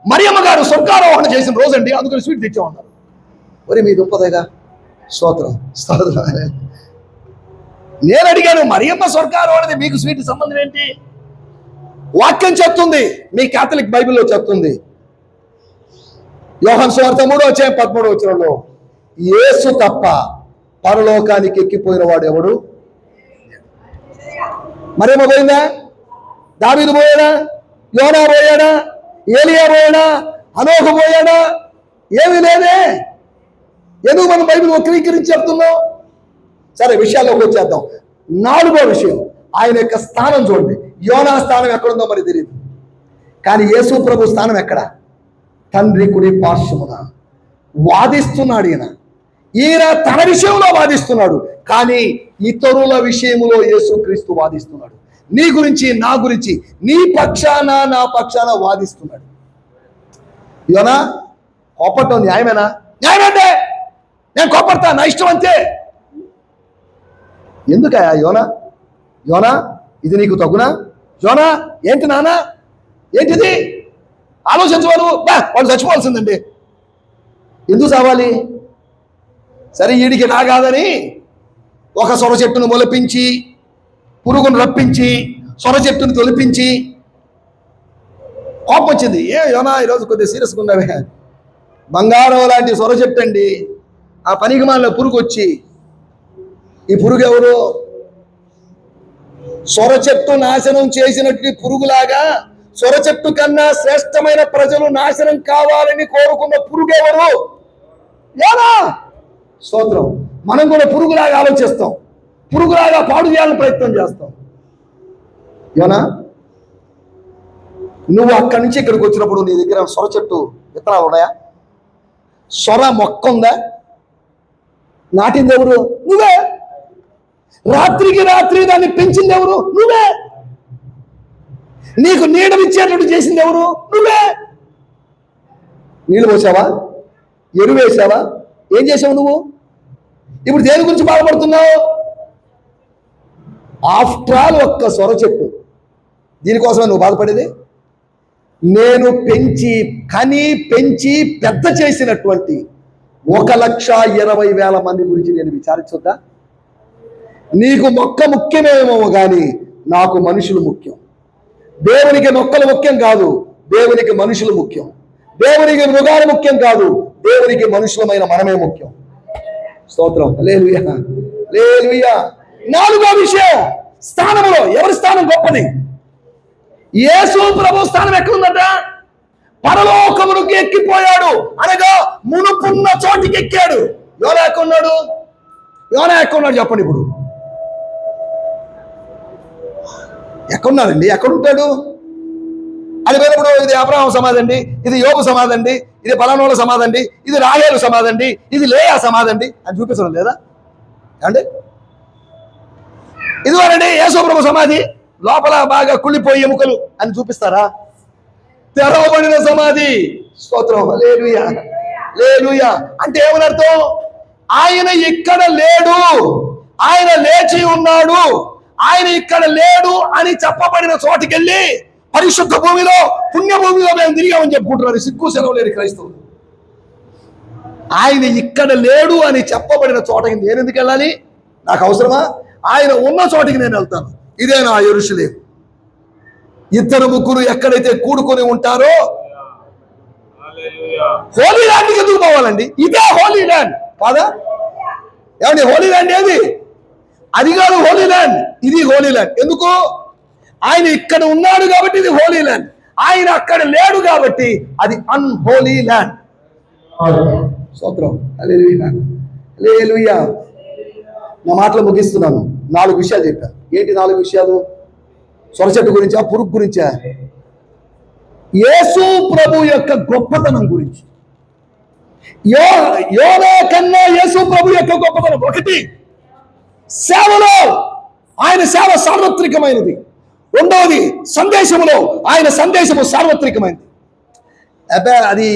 Speaker 1: మరియమ్మ గారు స్వర్గారోహణ చేసిన రోజండి, అందుకని స్వీట్ తెచ్చామన్నారు. మరి మీ దుప్పదేగా. స్తోత్రం స్తోత్రం. నేను అడిగాను, మరియమ్మ స్వర్గారోహణది మీకు స్వీట్ సంబంధం ఏంటి? వాక్యం చెప్తుంది, మీ కాథలిక్ బైబిల్లో చెప్తుంది. యోహాను సువార్త 3వ అధ్యాయం 13వ వచనంలో, యేసు తప్ప పరలోకానికి ఎక్కిపోయిన వాడు ఎవడు? మరియమ్మ పోయిందా? దావీదు పోయాడా? యోనా పోయాడా? ఏలియా పోయాడా? హనోకు పోయాడా? ఏమీ లేదే. ఎందుకు మనం బైబిల్ వక్రీకరించి చెప్తున్నాం? సరే, విషయాల్లోకి వచ్చేద్దాం. 4వ విషయం, ఆయన యొక్క స్థానం చూడండి. యోనా స్థానం ఎక్కడుందో మరి తెలియదు, కానీ యేసు ప్రభు స్థానం ఎక్కడ? తండ్రి కుడి పార్శ్వమున వాదిస్తున్నాడు. ఈయన తన విషయంలో వాదిస్తున్నాడు, కానీ ఇతరుల విషయంలో యేసుక్రీస్తు వాదిస్తున్నాడు. నీ గురించి, నా గురించి, నీ పక్షాన నా పక్షాన వాదిస్తున్నాడు. యోనా కోపడటం న్యాయమేనా? న్యాయమంటే నేను కోపడతా, నా ఇష్టం అంతే. ఎందుకయా యోనా? యోనా ఇది నీకు తగునా? యోనా ఏంటి నాన్న, ఏంటిది? ఆలోచించవారు. వాళ్ళు చచ్చిపోవాల్సిందండి. ఎందుకు చావాలి? సరే, వీడికి నా కాదని ఒక సొర చెట్టును మొలిపించి, పురుగును రప్పించి, సొర చెట్టును తొలిపించి, కోపం వచ్చింది. యోనా ఈరోజు కొద్దిగా సీరియస్గా ఉన్నావే. బంగారం లాంటి సొర చెట్టు అండి, ఆ పనికిమాలిన పురుగు వచ్చి, ఈ పురుగు ఎవరు? సొర చెట్టు నాశనం చేసినట్టు పురుగులాగా సొర చెట్టు కన్నా శ్రేష్టమైన ప్రజలు నాశనం కావాలని కోరుకున్న పురుగు ఎవరు? యోనా. స్తోత్రం. మనం కూడా పురుగులాగా ఆలోచిస్తాం, పురుగులాగా పాడు చేయాలని ప్రయత్నం చేస్తాం. యోనా, నువ్వు అక్కడి నుంచి ఇక్కడికి వచ్చినప్పుడు నీ దగ్గర సొర చెట్టు విత్తనాలు ఉన్నాయా? సొర మొక్క ఉందా? నాటింది ఎవరు? నువ్వే. రాత్రికి రాత్రి దాన్ని పెంచింది ఎవరు? నువ్వే. నీకు నీడనిచ్చేటట్టు చేసింది ఎవరు? నువ్వే. నీళ్ళు పోసావా? ఎరువు వేసావా? ఏం చేసావు నువ్వు? ఇప్పుడు దేని గురించి బాధపడుతున్నావు? ఆఫ్టర్ ఆల్ ఒక్క సొర చెట్టు, దీనికోసమే నువ్వు బాధపడేది? నేను పెంచి పెద్ద చేసినటువంటి 1,20,000 మంది గురించి నేను విచారించొద్దా? నీకు మొక్క ముఖ్యమేమో కానీ నాకు మనుషులు ముఖ్యం. దేవునికి మొక్కలు ముఖ్యం కాదు, దేవునికి మనుషులు ముఖ్యం. దేవునికి మృగాలు ముఖ్యం కాదు, దేవునికి మనుషులమైన మనమే ముఖ్యం. స్తోత్రం. హల్లెలూయా, హల్లెలూయా. 4వ విషయం, స్థానంలో ఎవరి స్థానం గొప్పది? యేసు ప్రభు స్థానం ఎక్కడుందట? పరలోకమునికి ఎక్కిపోయాడు, అనగా మునుపున్న చోటికి ఎక్కాడు. యోనా ఎక్కడున్నాడు? యోనా ఎక్కడున్నాడు చెప్పండి. ఇప్పుడు ఎక్కడున్నాడండి? ఎక్కడుంటాడు? అది పోయినప్పుడు ఇది అబ్రహాము సమాధి అండి, ఇది యోబు సమాధి అండి, ఇది పలానోల సమాధి అండి, ఇది రాహేలు సమాధి అండి, ఇది లేయా సమాధి అండి అని చూపిస్తాను లేదా అండి? ఇదిగోనండి యేసు ప్రభు సమాధి, లోపల బాగా కుళ్ళిపోయి ఎముకలు అని చూపిస్తారా? తెరవబడిన సమాధి. స్తోత్రం. హల్లెలూయా, హల్లెలూయా. అంటే ఏమనర్థం? ఆయన ఇక్కడ లేడు, ఆయన లేచి ఉన్నాడు. ఆయన ఇక్కడ లేడు అని చెప్పబడిన చోటికెళ్ళి పరిశుద్ధ భూమిలో, పుణ్యభూమిలో మేము తిరిగామని చెప్పుకుంటున్నారు సిగ్గు సెలవు లేని క్రైస్తవులు. ఆయన ఇక్కడ లేడు అని చెప్పబడిన చోటకి నేను ఎందుకు వెళ్ళాలి? నాకు అవసరమా? ఆయన ఉన్న చోటికి నేను వెళ్తాను. ఇదే నా యెరూషలేము. 2-3 ఎక్కడైతే కూడుకొని ఉంటారో, హోలీ ల్యాండ్కి ఎందుకు పోవాలండి? ఇదే హోలీ ల్యాండ్ కాదా? ఏమండి, హోలీ ల్యాండ్ ఏది? అది కాదు హోలీ ల్యాండ్, ఇది హోలీ ల్యాండ్. ఎందుకు? ఆయన ఇక్కడ ఉన్నాడు కాబట్టి ఇది హోలీ ల్యాండ్. ఆయన అక్కడ లేడు కాబట్టి అది అన్హోలీ ల్యాండ్. స్తోత్రం. హల్లెలూయా, హల్లెలూయా. నా మాటలు ముగిస్తున్నాను. 4 విషయాలు చెప్పాను. ఏంటి 4 విషయాలు? సొర చెట్టు గురించా, పురుగు గురించా? యేసు ప్రభు యొక్క గొప్పతనం గురించి. యోనా కన్నా యేసు ప్రభు యొక్క గొప్పతనం. 1, సేవలో ఆయన సేవ సార్వత్రికమైనది. 2వది, సందేశములో ఆయన సందేశము సార్వత్రికమైనది. అది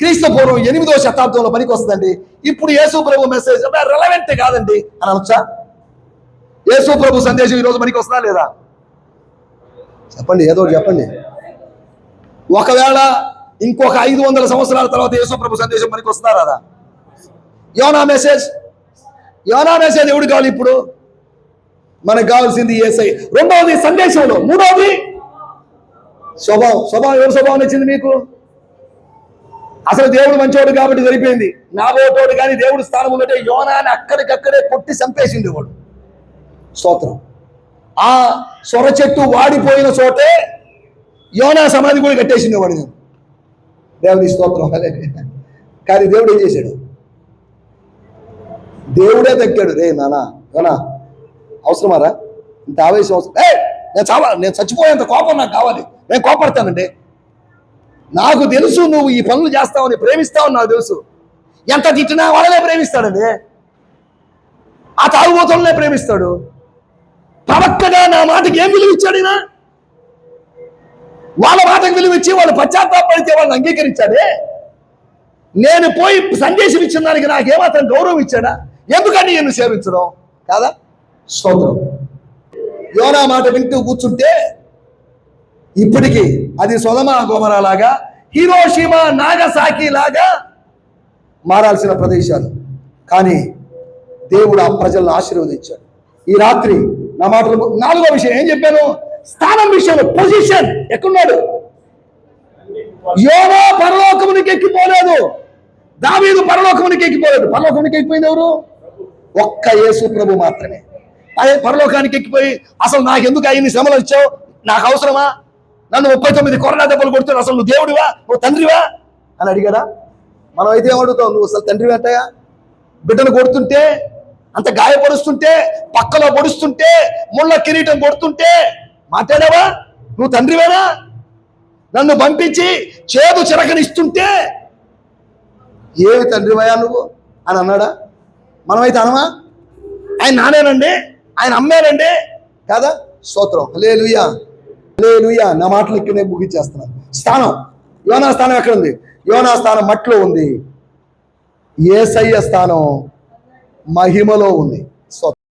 Speaker 1: క్రీస్తు పూర్వం 8వ శతాబ్దంలో పనికి వస్తుందండి. ఇప్పుడు యేసు ప్రభు మెసేజ్ రెలవెంట్ కాదండి అని అనొచ్చా? యేసు ప్రభు సందేశం ఈరోజు పనికి వస్తుందా లేదా? చెప్పండి, ఏదో చెప్పండి. ఒకవేళ ఇంకొక 500 సంవత్సరాల తర్వాత యేసు ప్రభు సందేశం పనికి వస్తుందా రాదా? యోనా మెసేజ్ ఎవడు కావాలి ఇప్పుడు? మనకు కావాల్సింది యేసై. 2వది సందేశంలో. 3వది స్వభావం. ఎవరి స్వభావం నచ్చింది మీకు? అసలు దేవుడు మంచివాడు కాబట్టి సరిపోయింది. నాబోటోడు కానీ దేవుడు స్థానం ఉన్నట్టే యోనాని అక్కడికక్కడే కొట్టి చంపేసింది వాడు. స్తోత్రం. ఆ సొర చెట్టు వాడిపోయిన చోటే యోనా సమాధి కూడా కట్టేసింది వాడు. దేవుని స్తోత్రం. కానీ దేవుడు ఏం చేశాడు? దేవుడే తగ్గాడు. రే నానా యోనా, అవసరమారా ఇంత ఆవేశం? అవసరం? నేను చచ్చిపోయేంత కోపం నాకు కావాలి, నేను కోపడతానండి. నాకు తెలుసు నువ్వు ఈ పనులు చేస్తావని, ప్రేమిస్తావని నాకు తెలుసు. ఎంత తిట్టినా వాళ్ళనే ప్రేమిస్తాడండి. ఆ తాగుబోతులనే ప్రేమిస్తాడు. ప్రవక్తగా నా మాటకి ఏం విలువ ఇచ్చాడినా? వాళ్ళ మాటకు విలువ ఇచ్చి వాళ్ళు పశ్చాత్తాపడితే వాళ్ళని అంగీకరించాడే. నేను పోయి సందేశం ఇచ్చిన దానికి నాకేమాత్రం గౌరవం ఇచ్చాడా? ఎందుకని నేను సేవించడం కాదా? స్తోత్రం. యోనా మాట వింటూ కూర్చుంటే ఇప్పటికీ అది సొదొమ గొమొర్రా లాగా, హిరోషిమా నాగసాకి లాగా మారాల్సిన ప్రదేశాలు. కానీ దేవుడు ఆ ప్రజలను ఆశీర్వదించాడు. ఈ రాత్రి నా మాటలు 4వ విషయం ఏం చెప్పాను? స్థానం విషయంలో, పొజిషన్. ఎక్కడున్నాడు? యోనా పరలోకమునికి ఎక్కిపోలేదు, దావీదు పరలోకమునికి ఎక్కిపోలేదు. పరలోకమునికి ఎక్కిపోయింది ఎవరు? ఒక్క యేసు ప్రభు మాత్రమే. అదే పరలోకానికి ఎక్కిపోయి అసలు నాకెందుకు అయ్యి శ్రమలు వచ్చావు, నాకు అవసరమా, నన్ను 39 కొరడా దెబ్బలు కొడుతున్నావు, అసలు నువ్వు దేవుడివా, నువ్వు తండ్రివా అని అడిగాడా? మనం అయితే ఏమడుగుతావు? నువ్వు అసలు తండ్రివి అంటాయా? బిడ్డను కొడుతుంటే అంత గాయపరుస్తుంటే, పక్కలో పొడుస్తుంటే, ముళ్ళ కిరీటం కొడుతుంటే మాట్లాడావా? నువ్వు తండ్రివేనా? నన్ను పంపించి చేదు చిరకనిస్తుంటే ఏమి తండ్రివయ్యా నువ్వు అని అన్నాడా? మనమైతే అనమా? ఆయన నానేనండి, ఆయన అమ్మేనండి కాదా? స్తోత్రం, హల్లెలూయా, హల్లెలూయా. నా మాటలు ఇక్కడ నేను ముగించేస్తున్నాను. స్థానం, యోనా స్థానం ఎక్కడ ఉంది? యోనా స్థానం మట్టిలో ఉంది. యేసయ్య స్థానం మహిమలో ఉంది. స్తోత్రం.